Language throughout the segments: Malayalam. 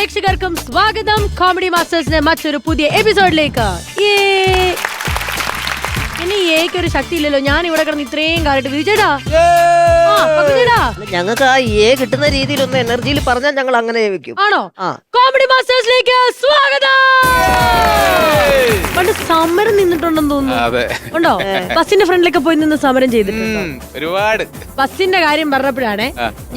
പ്രേക്ഷകർക്കും സ്വാഗതം കോമഡി മാസ്റ്റേഴ്സിന്റെ മറ്റൊരു പുതിയ എപ്പിസോഡിലേക്ക്. ഇനി ഒരു ശക്തി ഇല്ലല്ലോ. ഞാൻ ഇവിടെ കിടന്ന് ഇത്രയും കാലത്ത് വിജയടാ ഞങ്ങൾക്ക് ആ കിട്ടുന്ന രീതിയിലൊന്ന് എനർജിയിൽ പറഞ്ഞാൽ ഞങ്ങൾ അങ്ങനെ വെക്കും. ആണോ? കോമഡി മാസ്റ്റേഴ്സിലേക്ക് സ്വാഗതം. പണ്ട് സമരം നിന്നിട്ടുണ്ടെന്ന് തോന്നുന്നു. ഉണ്ടോ? ബസിന്റെ ഫ്രണ്ടിലൊക്കെ പോയി നിന്ന് സമരം ചെയ്തിട്ടുണ്ടോ? ഒരുപാട്. ബസിന്റെ കാര്യം പറഞ്ഞപ്പോഴാണ്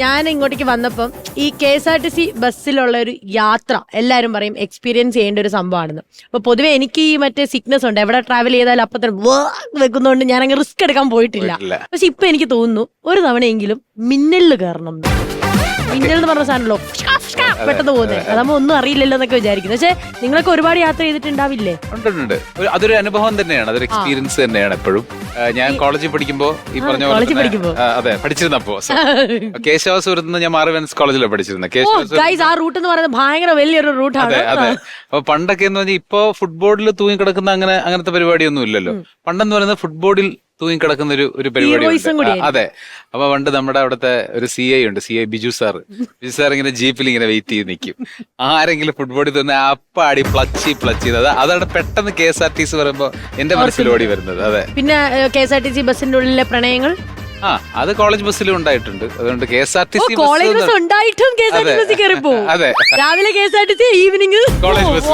ഞാൻ ഇങ്ങോട്ടേക്ക് വന്നപ്പം ഈ KSRTC ബസ്സിലുള്ള ഒരു യാത്ര എല്ലാരും പറയും എക്സ്പീരിയൻസ് ചെയ്യേണ്ട ഒരു സംഭവമാണെന്ന്. അപ്പൊ പൊതുവെ എനിക്ക് ഈ മറ്റേ സിക്നസ് ഉണ്ട്, എവിടെ ട്രാവൽ ചെയ്താലും അപ്പൊ തന്നെ വെക്കുന്നോണ്ട് ഞാൻ അങ്ങ് റിസ്ക് എടുക്കാൻ പോയിട്ടില്ല. പക്ഷെ ഇപ്പൊ എനിക്ക് തോന്നുന്നു ഒരു തവണയെങ്കിലും മിന്നലില് കയറണം. മിന്നൽ എന്ന് പറഞ്ഞ സാധനമല്ലോ പെട്ടെന്ന് പോകുന്നത്, അതാകുമ്പോ ഒന്നും അറിയില്ലല്ലോ എന്നൊക്കെ വിചാരിക്കുന്നു. പക്ഷെ നിങ്ങളൊക്കെ ഒരുപാട് യാത്ര ചെയ്തിട്ടുണ്ടാവില്ലേ? ഉണ്ട്. അതൊരു അനുഭവം തന്നെയാണ്, അതൊരു എക്സ്പീരിയൻസ് തന്നെയാണ്. എപ്പോഴും ഞാൻ കോളേജിൽ പഠിക്കുമ്പോ ഈ പറഞ്ഞ അതെ പഠിച്ചിരുന്നപ്പോ കേശവാസപുരത്ത് നിന്ന് ഞാൻ മാർവൻസ് കോളേജിലാണ് പഠിച്ചിരുന്നത്. ആ റൂട്ട് എന്ന് പറയുന്നത് ഭയങ്കര വലിയൊരു റൂട്ടാണ്. അതെ. അപ്പൊ പണ്ടൊക്കെ എന്ന് പറഞ്ഞാൽ ഇപ്പൊ ഫുട്ബോളിൽ തൂങ്ങിക്കിടക്കുന്ന അങ്ങനത്തെ പരിപാടിയൊന്നും ഇല്ലല്ലോ. പണ്ടെന്ന് പറയുന്നത് ഫുട്ബോളിൽ തൂങ്ങിക്കിടക്കുന്ന ഒരു പരിപാടി. അതെ. അപ്പൊ പണ്ട് നമ്മുടെ അവിടുത്തെ ഒരു CI ഉണ്ട്, CI ബിജു സാർ ഇങ്ങനെ ജീപ്പിൽ ഇങ്ങനെ വെയിറ്റ് ചെയ്ത് നിൽക്കും. ആരെങ്കിലും ഫുട്ബോളിൽ തന്നെ അപ്പാടി പ്ലച്ച് അതാണ് പെട്ടെന്ന് KSRTC പറയുമ്പോ എന്റെ മനസ്സിൽ ഓടി വരുന്നത്. അതെ. പിന്നെ KSRTC ബസിന്റെ ഉള്ളിലെ പ്രണയങ്ങൾ അത് കോളേജ് ബസ്സിലും ഉണ്ടായിട്ടുണ്ട്. അതുകൊണ്ട് KSRTC കോളേജ് ബസ് ഉണ്ടായിട്ടും KSRTC കയറിപ്പോ. അതെ. രാവിലെ KSRTC, evening college bus.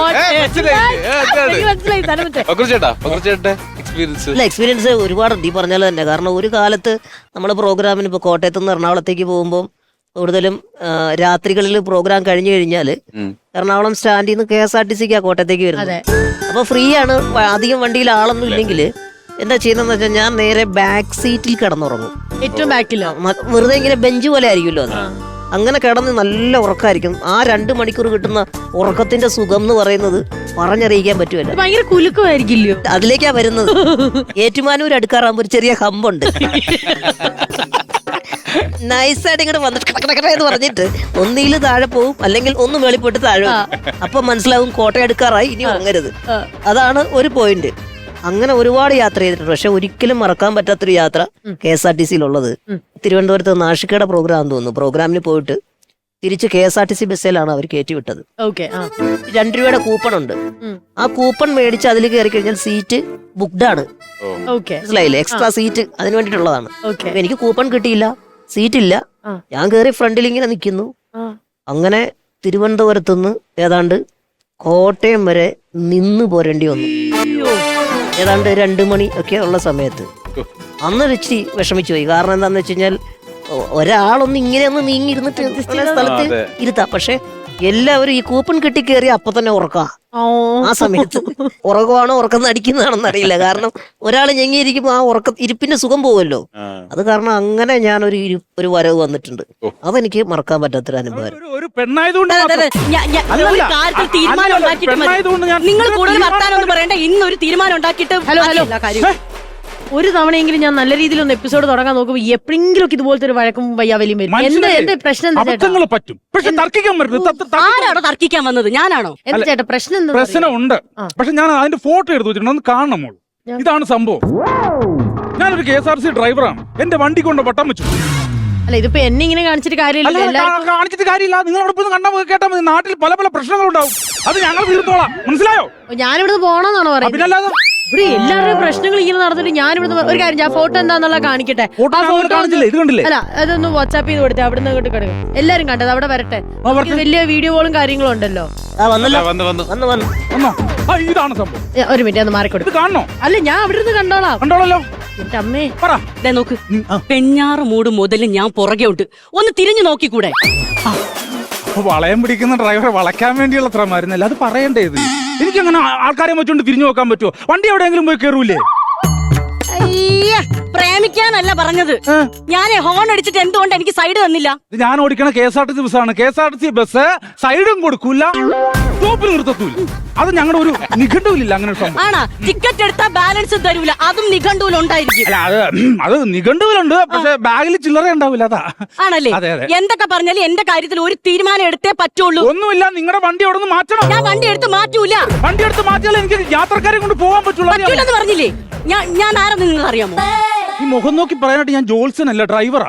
Experience ഒരുപാടുണ്ട് ഈ പറഞ്ഞാൽ തന്നെ. കാരണം ഒരു കാലത്ത് നമ്മുടെ പ്രോഗ്രാമിന് ഇപ്പോൾ കോട്ടയത്ത് നിന്ന് എറണാകുളത്തേക്ക് പോകുമ്പോൾ കൂടുതലും രാത്രികളിൽ പ്രോഗ്രാം കഴിഞ്ഞു കഴിഞ്ഞാൽ എറണാകുളം സ്റ്റാൻഡിൽ നിന്ന് KSRTCക്കാ കോട്ടയത്തേക്ക് വരുന്നത്. അപ്പോൾ ഫ്രീ ആണ്, അധികം വണ്ടിയിൽ ആളൊന്നും ഇല്ലെങ്കിൽ എന്താ ചെയ്യുന്നതെന്ന് വെച്ചാൽ ഞാൻ നേരെ ബാക്ക് സീറ്റിൽ കിടന്നുറങ്ങും. ഏറ്റവും ബാക്കിലോ? വെറുതെ ഇങ്ങനെ ബെഞ്ച് പോലെ ആയിരിക്കുമല്ലോ അത്. അങ്ങനെ കിടന്ന് നല്ല ഉറക്കമായിരിക്കും. ആ 2 മണിക്കൂർ കിട്ടുന്ന ഉറക്കത്തിന്റെ സുഖം എന്ന് പറയുന്നത് പറഞ്ഞറിയിക്കാൻ പറ്റുമല്ലോ. ഭയങ്കര കുലുക്കമായിരിക്കില്ലയോ? അതിലേക്കാ വരുന്നത്. ഏറ്റുമാനൂർ അടുക്കാറാകുമ്പോ ഒരു ചെറിയ ഹമ്പുണ്ട്. നൈസായിട്ട് ഇങ്ങോട്ട് വന്നിട്ട് കടക്കടക്കടയെന്ന് പറഞ്ഞിട്ട് ഒന്നിൽ താഴെ പോവും, അല്ലെങ്കിൽ ഒന്ന് വെളിപ്പോട്ട് താഴെ. അപ്പൊ മനസ്സിലാവും കോട്ടയം അടുക്കാറായി, ഇനി ഉറങ്ങരുത്. അതാണ് ഒരു പോയിന്റ്. അങ്ങനെ ഒരുപാട് യാത്ര ചെയ്തിട്ടുണ്ട്. പക്ഷെ ഒരിക്കലും മറക്കാൻ പറ്റാത്തൊരു യാത്ര KSRTCയിലുള്ളത് തിരുവനന്തപുരത്ത് നാഷികയുടെ പ്രോഗ്രാം തോന്നുന്നു. പ്രോഗ്രാമിന് പോയിട്ട് തിരിച്ച് KSRTC ബസ്സിലാണ് അവർ കയറ്റി വിട്ടത്. 2 രൂപയുടെ കൂപ്പൺ ഉണ്ട്. ആ കൂപ്പൺ മേടിച്ച് അതിൽ കയറി കഴിഞ്ഞാൽ സീറ്റ് ബുക്ക്ഡ് ആണ്. മനസ്സിലായില്ലേ? എക്സ്ട്രാ സീറ്റ് അതിന് വേണ്ടിട്ടുള്ളതാണ്. എനിക്ക് കൂപ്പൺ കിട്ടിയില്ല, സീറ്റ് ഇല്ല. ഞാൻ കയറി ഫ്രണ്ടിൽ ഇങ്ങനെ നിൽക്കുന്നു. അങ്ങനെ തിരുവനന്തപുരത്തുനിന്ന് ഏതാണ്ട് കോട്ടയം വരെ നിന്ന് പോരേണ്ടി വന്നു. ഏതാണ്ട് 2 മണി ഒക്കെ ഉള്ള സമയത്ത് അന്ന് ഇച്ചിരി വിഷമിച്ചു പോയി. കാരണം എന്താന്ന് വെച്ച് കഴിഞ്ഞാൽ ഒരാളൊന്നും ഇങ്ങനെയൊന്ന് നീങ്ങിയിരുന്നിട്ട് സ്ഥലത്ത് ഇരുത്താം. പക്ഷെ എല്ലാവരും ഈ കൂപ്പൺ കെട്ടി കയറി അപ്പൊ തന്നെ ഉറക്കാ. ആ സമയത്ത് ഉറക്കമാണോ ഉറക്കം അടിക്കുന്നതാണെന്ന് അറിയില്ല. കാരണം ഒരാൾ ഞെങ്ങിയിരിക്കുമ്പോ ആ ഇരിപ്പിന്റെ സുഖം പോവല്ലോ. അത് കാരണം അങ്ങനെ ഞാൻ ഒരു വരവ് വന്നിട്ടുണ്ട്. അതെനിക്ക് മറക്കാൻ പറ്റാത്തൊരു അനുഭവം. നിങ്ങൾ കൂടുതൽ വർത്താനൊന്നും പറയണ്ട. ഇന്നൊരു തീരുമാനം ഉണ്ടാക്കിയിട്ട് ഒരു തവണയെങ്കിലും ഞാൻ നല്ല രീതിയിൽ ഒന്ന് എപ്പിസോഡ് തുടങ്ങാൻ നോക്കുമ്പോ എപ്പോഴെങ്കിലും ഒക്കെ ഇതുപോലത്തെ ഒരു വഴക്കും വയ്യാവലിയും വരും. എന്താ പ്രശ്നം? ആരാണോ തർക്കിക്കാൻ വന്നത്? ഞാനാണോ? എന്താ ചേട്ടാ പ്രശ്നം? പ്രശ്നമുണ്ട്. പക്ഷെ ഞാൻ അതിന്റെ ഫോട്ടോ എടുത്തു വെച്ചിട്ടുണ്ട്, കാണണമോ? ഇതാണ് സംഭവം. ഞാനൊരു KSRTC ഡ്രൈവറാണ്. എന്റെ വണ്ടി കൊണ്ട് വട്ടം വെച്ചു. അല്ല, ഇതിപ്പോ എന്നെ ഇങ്ങനെ കാണിച്ചിട്ട് കാര്യമില്ല. കാണിച്ചിട്ട് കാര്യമില്ല. നിങ്ങൾ അവിടെ പോയി കണ്ടാൽ കേട്ടാൽ മതി. നാട്ടിൽ പല പല പ്രശ്നങ്ങളുണ്ടാവും. അത് ഞങ്ങൾ തീർത്തോളാം. മനസ്സിലായോ? ഞാനിവിടുന്ന് പോണെന്നാണോ പറയുന്നത്? ഇവിടെ എല്ലാവരുടെയും പ്രശ്നങ്ങൾ ഇങ്ങനെ നടന്നിട്ട് ഞാനിവിടുന്ന് ഒരു കാര്യം, ഞാൻ ഫോട്ടോ എന്താന്നുള്ള കാണിക്കട്ടെ. അല്ല, അതൊന്ന് വാട്സാപ്പ് ചെയ്ത് കൊടുത്തേ. അവിടുന്ന് ഇങ്ങോട്ട് കിടക്കും. എല്ലാരും കണ്ടത് അവിടെ വരട്ടെ. വലിയ വീഡിയോകളും കാര്യങ്ങളും ഉണ്ടല്ലോ. ഒരു മിനിറ്റ് ഒന്ന് മാറിക്കൊടുക്കും. അല്ല, ഞാൻ അവിടെ നിന്ന് കണ്ടോളാം. എന്റെ അമ്മേ നോക്ക്, പെഞ്ഞാറ് മൂട് മുതൽ ഞാൻ പുറകെ ഉണ്ട്. ഒന്ന് തിരിഞ്ഞു നോക്കിക്കൂടെ? വളയം പിടിക്കുന്ന ഡ്രൈവറെ വളയ്ക്കാൻ വേണ്ടിയുള്ള ശ്രമമായിരുന്നല്ലോ. അത് പറയണ്ടേത്. എനിക്കങ്ങനെ ആൾക്കാരെ വെച്ചോണ്ട് തിരിഞ്ഞു നോക്കാൻ പറ്റുമോ? വണ്ടി എവിടെയെങ്കിലും പോയി കയറൂലേ? പ്രേമിക്കാനല്ല പറഞ്ഞത്. ഞാൻ ഹോൺ അടിച്ചിട്ട് എന്തുകൊണ്ട് എനിക്ക് സൈഡ് തന്നില്ല? ഞാൻ ഓടിക്കണ KSRTC ബസ്സാണ്. KSRTC ബസ് സൈഡും കൊടുക്കൂല, സ്റ്റോപ്പിൽ നിർത്തൂല. അത് ഞങ്ങളുടെ ഒരു നിഘണ്ടുവിലില്ല അങ്ങനെ സംഭവം. ആണാ? ടിക്കറ്റ് എടുത്താൽ ബാലൻസ് തരൂല, അതും നിഘണ്ടുവിലുണ്ടായിരിക്കും. അത് നിഘണ്ടുവിലുണ്ട്, പക്ഷെ ബാഗിൽ ചില്ലറ ഉണ്ടാവില്ല. അതാ ആണല്ലേ? എന്തൊക്കെ പറഞ്ഞാലും എന്റെ കാര്യത്തിൽ ഒരു തീരുമാനം എടുത്തേ പറ്റുള്ളൂ. ഒന്നുമില്ല, നിങ്ങളുടെ വണ്ടി അവിടെ നിന്ന് മാറ്റണം. ഞാൻ വണ്ടി എടുത്ത് മാറ്റൂല. വണ്ടി എടുത്ത് മാറ്റിയാലേ എനിക്ക് യാത്രക്കാരെ കൊണ്ട് പോകാൻ പറ്റുള്ളൂ. പറഞ്ഞില്ലേ? ഞാൻ ആരെന്ന് നിങ്ങൾക്ക് അറിയാമോ? ഈ മുഖം നോക്കി പറയാനായിട്ട് ഞാൻ ജോൾസനല്ല, ഡ്രൈവറാ.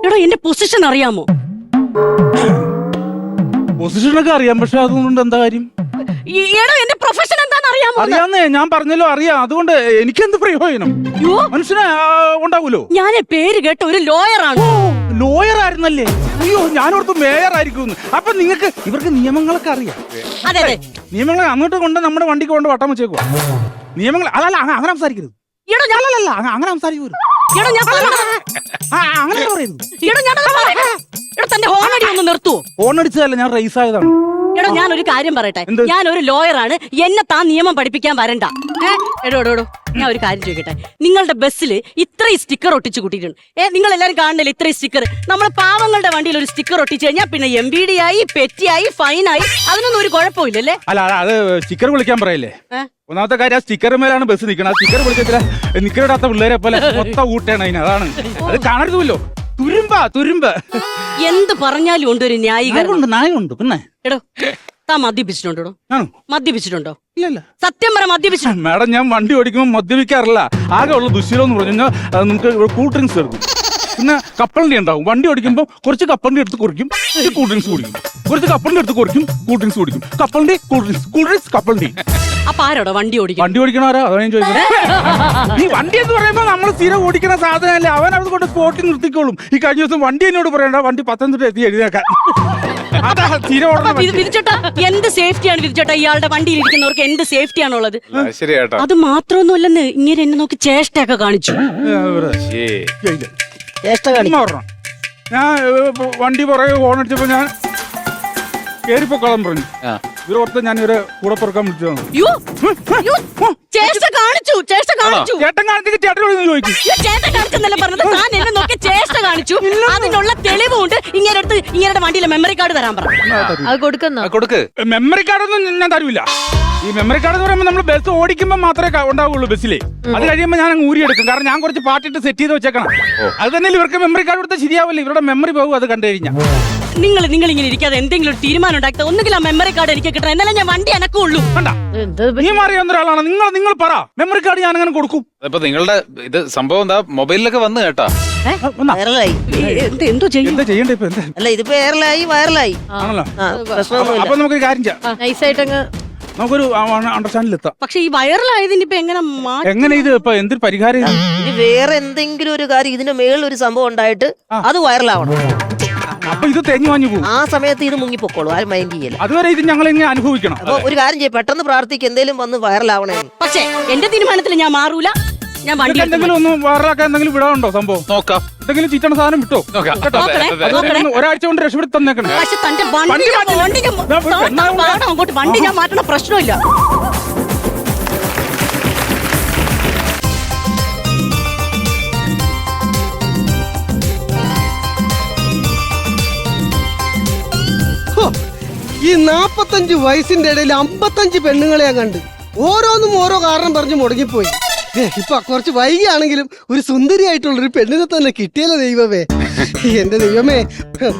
എടാ, എന്റെ പൊസിഷൻ അറിയാമോ? പൊസിഷനൊക്കെ അറിയാം, പക്ഷെ അതുകൊണ്ട് എന്താ കാര്യം? എടോ എന്റെ പ്രൊഫഷൻ എന്താണെന്ന് അറിയാമോ? അറിയാന്നേ, ഞാൻ പറഞ്ഞല്ലോ അറിയാം. അതുകൊണ്ട് എനിക്കെന്ത് പ്രയോജനം? മനുഷ്യനെ ഉണ്ടാവൂലോ. ഞാൻ പേര് കേട്ട ഒരു ലോയറാണ്. ലോയർ ആയിരുന്നല്ലേ? അയ്യോ, ഞാനോർത്ത് മേയർ ആയിരിക്കും. അപ്പൊ ഇവർക്ക് നിയമങ്ങളൊക്കെ അറിയാം. അതെ അതെ, നിയമങ്ങൾ അങ്ങോട്ട് കൊണ്ട് നമ്മുടെ വണ്ടിക്ക് കൊണ്ട് വട്ടം വെച്ചേക്കുവാ. നിയമങ്ങൾ അതല്ല, അങ്ങനെ സംസാരിക്കരുത്. എടോ ഞാൻ അല്ലല്ല, അങ്ങനെ സംസാരിക്കരുത്. എടോ ഞാൻ അങ്ങനെ പറയുന്നു. എടോ തന്റെ ഹോണടി ഒന്ന് നിർത്തുവോ? ഓണടിച്ചതല്ല, ഞാൻ റേസ് ആയതാണ്. എടോ ഞാൻ ഒരു കാര്യം പറയട്ടെ, എന്ത്? ഞാൻ ഒരു ലോയറാണ്, എന്നെ താൻ നിയമം പഠിപ്പിക്കാൻ വരണ്ട. എടോ ഞാൻ ഒരു കാര്യം ചോദിക്കട്ടെ, നിങ്ങളുടെ ബസ്സിൽ ഇത്രയും സ്റ്റിക്കർ ഒട്ടിച്ചു കൂട്ടിയിട്ടുണ്ട്. നിങ്ങൾ എല്ലാരും കാണുന്നില്ല ഇത്രയും സ്റ്റിക്കർ? നമ്മളെ പാവങ്ങളുടെ വണ്ടിയിൽ ഒരു സ്റ്റിക്കർ ഒട്ടിച്ചു കഴിഞ്ഞാൽ പിന്നെ MVD ആയി, പെറ്റിയായി, ഫൈനായി, അതിനൊന്നും ഒരു കുഴപ്പമില്ലല്ലേ? അല്ല, അത് സ്റ്റിക്കർ വിളിക്കാൻ പറയല്ലേ. ഒന്നാമത്തെ കാര്യം, ആ സ്റ്റിക്കർ മേലാണ് ബസ് നിൽക്കണം. ആ സ്റ്റിക്കർ വിളിച്ചില്ല, നിക്കറിടാത്ത പിള്ളേരെ പോലെ മൊത്തം ഊട്ടാണ് അതിന്. അതാണ് അത് കാണരുതല്ലോ. തുരുമ്പ് എന്ത് പറഞ്ഞാലും ഉണ്ട് ഒരു ന്യായീകരണം. നായുണ്ട്. പിന്നെ എടോ താൻ മദ്യപിച്ചിട്ടുണ്ടോ? മദ്യപിച്ചിട്ടുണ്ടോ? ഇല്ലല്ല. സത്യം പറ, മദ്യപിച്ചിട്ടുണ്ടോ? മാഡം, ഞാൻ വണ്ടി ഓടിക്കുമ്പോൾ മദ്യപിക്കാറില്ല. ആകെ ഉള്ള ദുശീലം എന്ന് പറഞ്ഞു കഴിഞ്ഞാൽ നമുക്ക് കൂൾ ഡ്രിങ്ക്സ് എടുക്കും, പിന്നെ കപ്പലണ്ടി ഉണ്ടാവും. വണ്ടി ഓടിക്കുമ്പോൾ കുറച്ച് കപ്പലണ്ടി എടുത്ത് കുറിക്കും, കൂൾ ഡ്രിങ്ക്സ് കുടിക്കും. കുറച്ച് കപ്പലണ്ടി എടുത്ത് കുറിക്കും, കൂൾ ഡ്രിങ്ക്സ് കുടിക്കും. കപ്പലണ്ടി, കൂൾ ഡ്രിങ്ക്സ്, കപ്പലണ്ടി. അപ്പൊ ആരോടോ വണ്ടി ഓടിക്കും? വണ്ടി ഓടിക്കണവരാ, അതാണ് ഞാൻ ചോദിക്കുന്നത്. ഈ വണ്ടി എന്ന് പറയുമ്പോൾ നമ്മൾ സ്ഥിരം ഓടിക്കുന്ന സാധനമല്ലേ, അവൻ അത് കൊണ്ട് സ്പോട്ടിൽ നിർത്തിക്കോളും. ഈ കഴിഞ്ഞ ദിവസം വണ്ടി എന്നോട് പറയണ്ട, വണ്ടി പത്തനംതിട്ട എത്തി എഴുതിയേക്കാൻ. അതാ സ്ഥിരം ഓടണം. വിധിച്ചേട്ടാ, എന്ത് സേഫ്റ്റിയാണ് വിധിച്ചേട്ടാ? ഇയാളുടെ വണ്ടിയിൽ ഇരിക്കുന്നവർക്ക് എന്ത് സേഫ്റ്റിയാണുള്ളത്? ശരിയാട്ടോ. അത് മാത്രമൊന്നുമല്ലെന്ന്, ഇങ്ങനെ എന്നെ നോക്കി ചേഷ്ടയൊക്കെ കാണിച്ചു. ചേഷ്ട കാണിക്കും. ഞാൻ വണ്ടി പുറകെ ഹോണടിച്ചപ്പോ ഞാൻ കേറിപ്പോക്കോളം പറഞ്ഞു. ഇവരോർത്ത് ഞാൻ ഇവരെ കൂടെ പുറക്കാൻ വിളിച്ചതാണ്. ചേഷ്ട കാണിച്ചു. ചേട്ടൻ കാണിച്ചിട്ട് ചേട്ടനോട് ചോദിക്കും. ചേട്ടൻ കാണിച്ചെന്നല്ല പറഞ്ഞത്, താൻ എന്നെ നോക്കി ചേഷ്ട കാണിച്ചു. അതിനുള്ള തെളിവുണ്ട്. ഇങ്ങനെ വണ്ടിയിലെ മെമ്മറി കാർഡ് തരാൻ പറഞ്ഞു. അത് കൊടുക്കുന്ന കൊടുക്ക്. മെമ്മറി കാർഡൊന്നും ഞാൻ തരൂല. ഈ മെമ്മറി കാർഡ് എന്ന് പറയുമ്പോൾ നമ്മൾ ബസ് ഓടിക്കുമ്പോൾ മാത്രമേ ഉണ്ടാവുള്ളൂ ബസ്സിലെ. അത് കഴിയുമ്പോൾ ഞാൻ അങ്ങ് ഊരിയെടുക്കും. കാരണം ഞാൻ കുറച്ച് പാട്ടിട്ട് സെറ്റ് ചെയ്ത് വെച്ചേക്കണം. അത് തന്നെ ഇവർക്ക് മെമ്മറി കാർഡ് കൊടുത്താൽ ശരിയാവില്ല. ഇവരുടെ മെമ്മറി പോകും അത് കണ്ടു കഴിഞ്ഞാൽ. നിങ്ങൾ ഇങ്ങനെ ഇരിക്കാതെ എന്തെങ്കിലും ഒരു തീരുമാനം ഉണ്ടാക്കി ഒന്നുകിൽ ആ മെമ്മറി കാർഡ് എനിക്ക് കിട്ടണം, എന്നാലും ഞാൻ വണ്ടി അനക്കുള്ളൂ. നീ മാറിയ ഒരാളാണ്. നിങ്ങൾ പറ, മെമ്മറി കാർഡ് ഞാൻ അങ്ങനെ കൊടുക്കും. ഇപ്പൊ നിങ്ങളുടെ ഇത് സംഭവം എന്താ മൊബൈലിലൊക്കെ വന്നു കേട്ടാ. വൈറലായി. എന്തോ എന്താ ചെയ്യണ്ടേ ഇപ്പൊ? എന്താ അല്ല, ഇതിപ്പോ വൈറലായി. ആണല്ലോ. പ്രശ്നമൊന്നുമില്ല. അപ്പൊ നമുക്കൊരു കാര്യം ചെയ്യാം, നൈസായിട്ടങ്ങ് നമുക്കൊരു അണ്ടർസ്റ്റാൻഡിൽ എത്താം. പക്ഷെ ഈ വൈറലായതിന് ഇപ്പൊ എങ്ങനെ ഇത് ഇപ്പൊ എന്തൊരു പരിഹാരം? ഇനി വേറെ എന്തെങ്കിലും ഒരു കാര്യം ഇതിന്റെ മേളിൽ ഒരു സംഭവം ഉണ്ടായിട്ട് അത് വൈറലാവണം. അപ്പൊ ഇത് തെഞ്ഞു വാഞ്ഞു പോകും. ആ സമയത്ത് ഇത് മുങ്ങിപ്പോക്കോളൂ, ആരും മൈൻഡ് ചെയ്യില്ല. അതുവരെ ഇത് ഞങ്ങൾ ഇങ്ങനെ അനുഭവിക്കണം. അപ്പൊ ഒരു കാര്യം ചെയ്യും, പെട്ടെന്ന് പ്രാർത്ഥിക്ക് എന്തെങ്കിലും വന്ന് വൈറലാവണേ. പക്ഷെ എന്റെ തീരുമാനത്തിൽ ഞാൻ മാറൂല. ഞാൻ വണ്ടി എന്തെങ്കിലും ഒന്ന് വൈറലാക്കാൻ എന്തെങ്കിലും വിടാറുണ്ടോ? സംഭവം നോക്കാം. എന്തെങ്കിലും ചീറ്റണ സാധനം വിട്ടോ. ഒരാഴ്ച കൊണ്ട് രക്ഷപ്പെടുത്തി തന്നേക്കണം. പക്ഷെ തന്റെ അങ്ങോട്ട് വണ്ടി ഞാൻ മാറ്റണ പ്രശ്നമില്ല. ഈ 45 വയസ്സിന്റെ ഇടയിൽ 55 പെണ്ണുങ്ങളെ ഞാൻ കണ്ട്. ഓരോന്നും ഓരോ കാരണം പറഞ്ഞ് മുടങ്ങിപ്പോയി. ഇപ്പൊ കുറച്ച് വൈകിയാണെങ്കിലും ഒരു സുന്ദരിയായിട്ടുള്ളൊരു പെണ്ണിനെ തന്നെ കിട്ടിയല്ലോ ദൈവമേ. എന്റെ ദൈവമേ,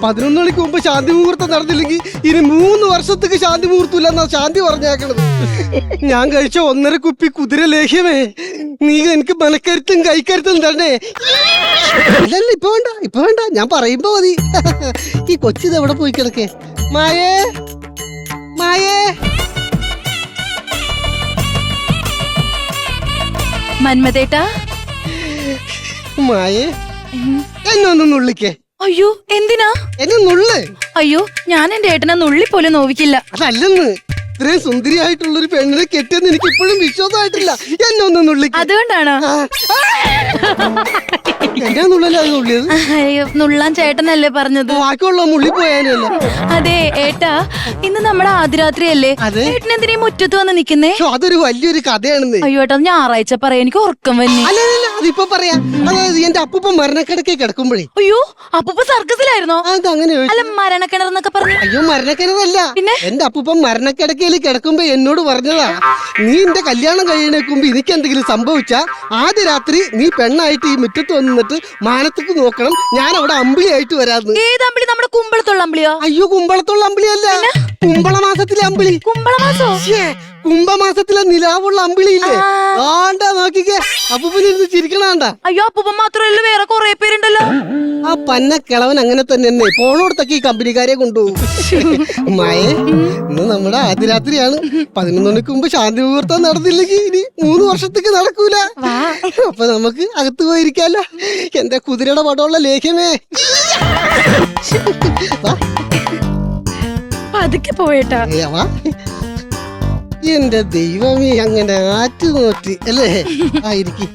11 മണിക്ക് മുമ്പ് ശാന്തി മുഹൂർത്തം നടന്നില്ലെങ്കിൽ ഇനി 3 വർഷത്തേക്ക് ശാന്തി മുഹൂർത്തം ഇല്ലെന്നാ ശാന്തി പറഞ്ഞേക്കണത്. ഞാൻ കഴിച്ച 1.5 കുപ്പി കുതിര ലേഹ്യമേ, നീ എനിക്ക് മനക്കരുത്തും കൈക്കരുത്തും തന്നെ. ഇല്ലല്ല, ഇപ്പൊ വേണ്ട, ഞാൻ പറയുമ്പോ മതി. ഈ കൊച്ചിത് എവിടെ പോയി കിടക്കേ? മായേ മന്മതേട്ടാ, മായേ, എന്നെ ഒന്ന് നുള്ളിക്കേ. അയ്യോ എന്തിനാ? എന്നെ നുള്ള്. അയ്യോ, ഞാൻ എന്റെ ഏട്ടനെ നുള്ളി പോലും നോവിക്കില്ല. അതല്ലെന്ന്, ഇത്രയും സുന്ദരിയായിട്ടുള്ളൊരു പെണ്ണിനെ കെട്ടിയെന്ന് എനിക്ക് ഇപ്പോഴും വിശ്വാസമായിട്ടില്ല. എന്നെ ഒന്ന് നുള്ളിക്കേ. അതുകൊണ്ടാണോ? എന്നാ നുള്ളല്ലേ അത് നുള്ളിയത്? അയ്യോ, നുള്ളാൻ ചേട്ടനല്ലേ പറഞ്ഞത്? ബാക്കിയുള്ള മുള്ളി പോയാനല്ല. അതെ ഏട്ടാ, ഇന്ന് നമ്മുടെ ആദ്യരാത്രിയല്ലേ? അതെ. ഏട്ടനെന്തിനാ ഈ മുറ്റത്ത് വന്ന് നിക്കുന്നേ? അതൊരു വലിയൊരു കഥയാണെന്ന്. അയ്യോ ഏട്ടാ, ഞായറാഴ്ച പറയാ, എനിക്ക് ഉറക്കം വന്നി. അല്ല, അതിപ്പോ പറയാം. അതായത് എന്റെ അപ്പൂപ്പ മരണക്കിടക്കെ കിടക്കുമ്പോഴേ. അയ്യോ, അപ്പൂപ്പ സർക്കസിലായിരുന്നോ? അതങ്ങനെ അല്ല, മരണക്കിണർന്നൊക്കെ പറഞ്ഞു. അയ്യോ, മരണക്കിണറല്ല. പിന്നെ? എന്റെ അപ്പൂപ്പ മരണക്കിടക്കയിൽ കിടക്കുമ്പോ എന്നോട് പറഞ്ഞതാ, നീ എന്റെ കല്യാണം കഴിയണേക്കുമ്പോ എനിക്ക് എന്തെങ്കിലും സംഭവിച്ചാ ആദ്യ രാത്രി നീ പെണ്ണായിട്ട് ഈ മുറ്റത്ത് വന്നിട്ട് മാനത്തേക്ക് നോക്കണം, ഞാൻ അവിടെ അമ്പിളിയായിട്ട് വരാന്ന്. ഏത് അമ്പിളി? നമ്മുടെ കുമ്പളത്തുള്ള അമ്പിളിയോ? അയ്യോ, കുമ്പളത്തുള്ള അമ്പിളിയല്ല, കുമ്പള മാസത്തിലെ അമ്പിളി. കുമ്പളമാസോ? കുംഭമാസത്തിലെ നിലാവുള്ള അമ്പിളിയില്ലേ ആണ്ടാ നോക്കിക്കേ അപ്പൂപ്പനിരുന്ന് ചിരിക്കണാണ്ട. അയ്യോ അപ്പൂപ്പൻ മാത്രമല്ല വേറെ കുറെ പേരുണ്ടല്ലോ. ആ പന്ന കിളവൻ അങ്ങനെ തന്നെ പോണോടത്തൊക്കെ ഈ കമ്പനിക്കാരെ കൊണ്ടുപോകും. മയെ ഇന്ന് നമ്മുടെ ആദ്യ രാത്രിയാണ്. 11 മണിക്ക് മുമ്പ് ശാന്തി മുഹൂർത്തം നടന്നില്ലെങ്കിൽ ഇനി 3 വർഷത്തേക്ക് നടക്കൂല. അപ്പൊ നമുക്ക് അകത്ത് പോയിരിക്കാലോ. എന്റെ കുതിരയുടെ പടമുള്ള ലേഖ്യമേ. വാ. പതുക്കെ പോയേട്ടാ. വാ. എന്റെ ദൈവമേ അങ്ങനെ ആറ്റുനോറ്റ് അല്ലേ ആയിരിക്കും.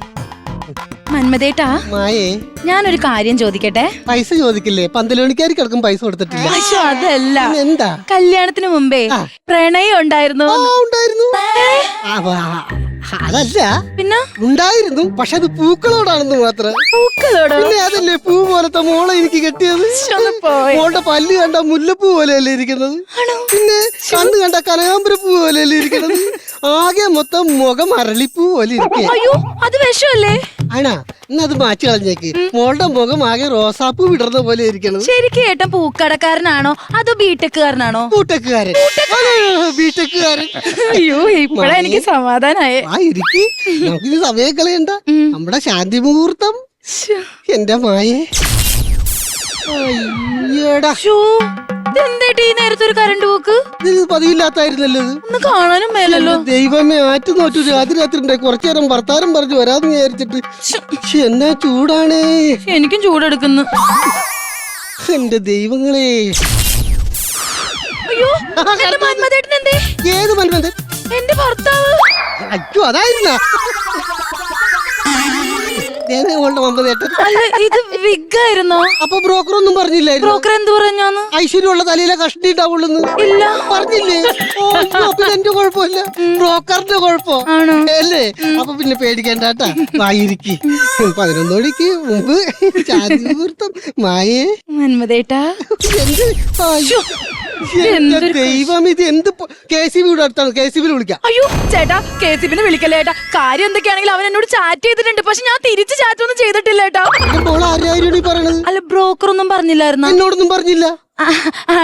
മന്മതേട്ടാ മായേ ഞാനൊരു കാര്യം ചോദിക്കട്ടെ. പൈസ ചോദിക്കില്ലേ? 12 മണിക്കാർ കിടക്കും പൈസ കൊടുത്തിട്ടില്ല. പക്ഷെ അതല്ല, പിന്നെ എന്താ? കല്യാണത്തിന് മുമ്പേ പ്രണയം ഉണ്ടായിരുന്നു. ആ, ഉണ്ടായിരുന്നു. ആ, വാ. അതല്ല പിന്നെ ഉണ്ടായിരുന്നു, പക്ഷെ അത് പൂക്കളോടാണെന്ന് മാത്രം. പൂക്കളോടോ? പിന്നെ അതല്ലേ പൂ പോലത്തെ മോളെ എനിക്ക് കെട്ടിയത്. മോളുടെ പല്ല് കണ്ട മുല്ലപ്പൂ പോലെയല്ലേ ഇരിക്കുന്നത്. പിന്നെ കണ്ണ് കണ്ട കനകാമ്പരപ്പൂ പോലെയല്ലേ ഇരിക്കുന്നത്. ആകെ മൊത്തം മുഖം അരളിപ്പൂ പോലെ ഇരിക്കേ. അയ്യോ അത് വിഷമല്ലേ? ആണാ എന്നാ അത് മാറ്റി കളഞ്ഞേക്ക്. മോളുടെ മുഖം ആകെ റോസാപ്പൂ വിടർന്ന പോലെ ഇരിക്കണത്. ശരിക്കും ഏട്ടൻ പൂക്കടക്കാരനാണോ അതോ ബിടെക്കുകാരനാണോ? ബിടെക്കുകാരൻ. ബിടെക്കുകാരൻ. അയ്യോ ഇപ്പഴാ എനിക്ക് സമാധാനായേ. ആ ഇരിക്ക്, നമുക്കിത് സമയം കളയണ്ട. നമ്മുടെ ശാന്തി മുഹൂർത്തം. എന്റെ മായേ. അയ്യടാ, എന്തേട്ടി ഈ നേരത്തെ ഒരു കറണ്ട് പോക്ക്? ഇത് പതിവില്ലാത്തായിരുന്നല്ലോ ഇത്. ഒന്ന് കാണാനും മേലല്ലോ. ദൈവമേ ആറ്റു നോറ്റു രാത്രി ഉണ്ടായി കുറച്ചു നേരം വർത്താനം പറഞ്ഞു വരാന്ന് വിചാരിച്ചിട്ട്. ശ്ശെ, എന്നാ ചൂടാണേ. എനിക്കും ചൂടെടുക്കുന്നു. എന്റെ ദൈവങ്ങളെ. അയ്യോ എന്റെ മന്മഥേട്ടൻ എന്തേ? ഏത് മന്മഥൻ? എന്റെ ഭർത്താവ്. അയ്യോ അതായിരുന്ന മന്മഥേട്ടൻ. അല്ല ഇത് വിഗായിരുന്നോ? അപ്പൊ ബ്രോക്കർ ഒന്നും പറഞ്ഞില്ലായിരുന്നു? ബ്രോക്കർ എന്ത് പറഞ്ഞാന്ന്? ഐശ്വര്യമുള്ള തലയിലെ കഷ്ടി ഉണ്ടാവുള്ളൂ. ഇല്ല പറഞ്ഞില്ലേ? ഓ പിന്നെ എന്റെ കുഴപ്പമില്ല, ബ്രോക്കറിന്റെ കുഴപ്പം ആണോ? അല്ലേ? അപ്പൊ പിന്നെ പേടിക്കണ്ട കേട്ടാ. വായിരിക്ക്. 11 മണിക്ക് മുമ്പ് ശാന്തി മുഹൂർത്തം. മായേ മന്മഥേട്ടാ. എന്ത്? അയ്യോ, എന്റെ ദൈവം, ഇത് എന്ത് KCB ഇവിടെ അടുത്താണ്. KCB വിളിക്കാം. അയ്യോ ചേട്ടാ KCB-നെ വിളിക്കല്ലേ ഏട്ടാ. കാര്യം എന്തൊക്കെയാണെങ്കിലും അവൻ എന്നോട് ചാറ്റ് ചെയ്തിട്ടുണ്ട്. പക്ഷെ ഞാൻ തിരിച്ച് ചാറ്റ് ഒന്നും ചെയ്തിട്ടില്ല ഏട്ടാ. മോൾ ആരായിരുന്നു ഈ പറയണത്? അല്ല ബ്രോക്കർ ഒന്നും പറഞ്ഞില്ലായിരുന്നു. എന്നോടൊന്നും പറഞ്ഞില്ല.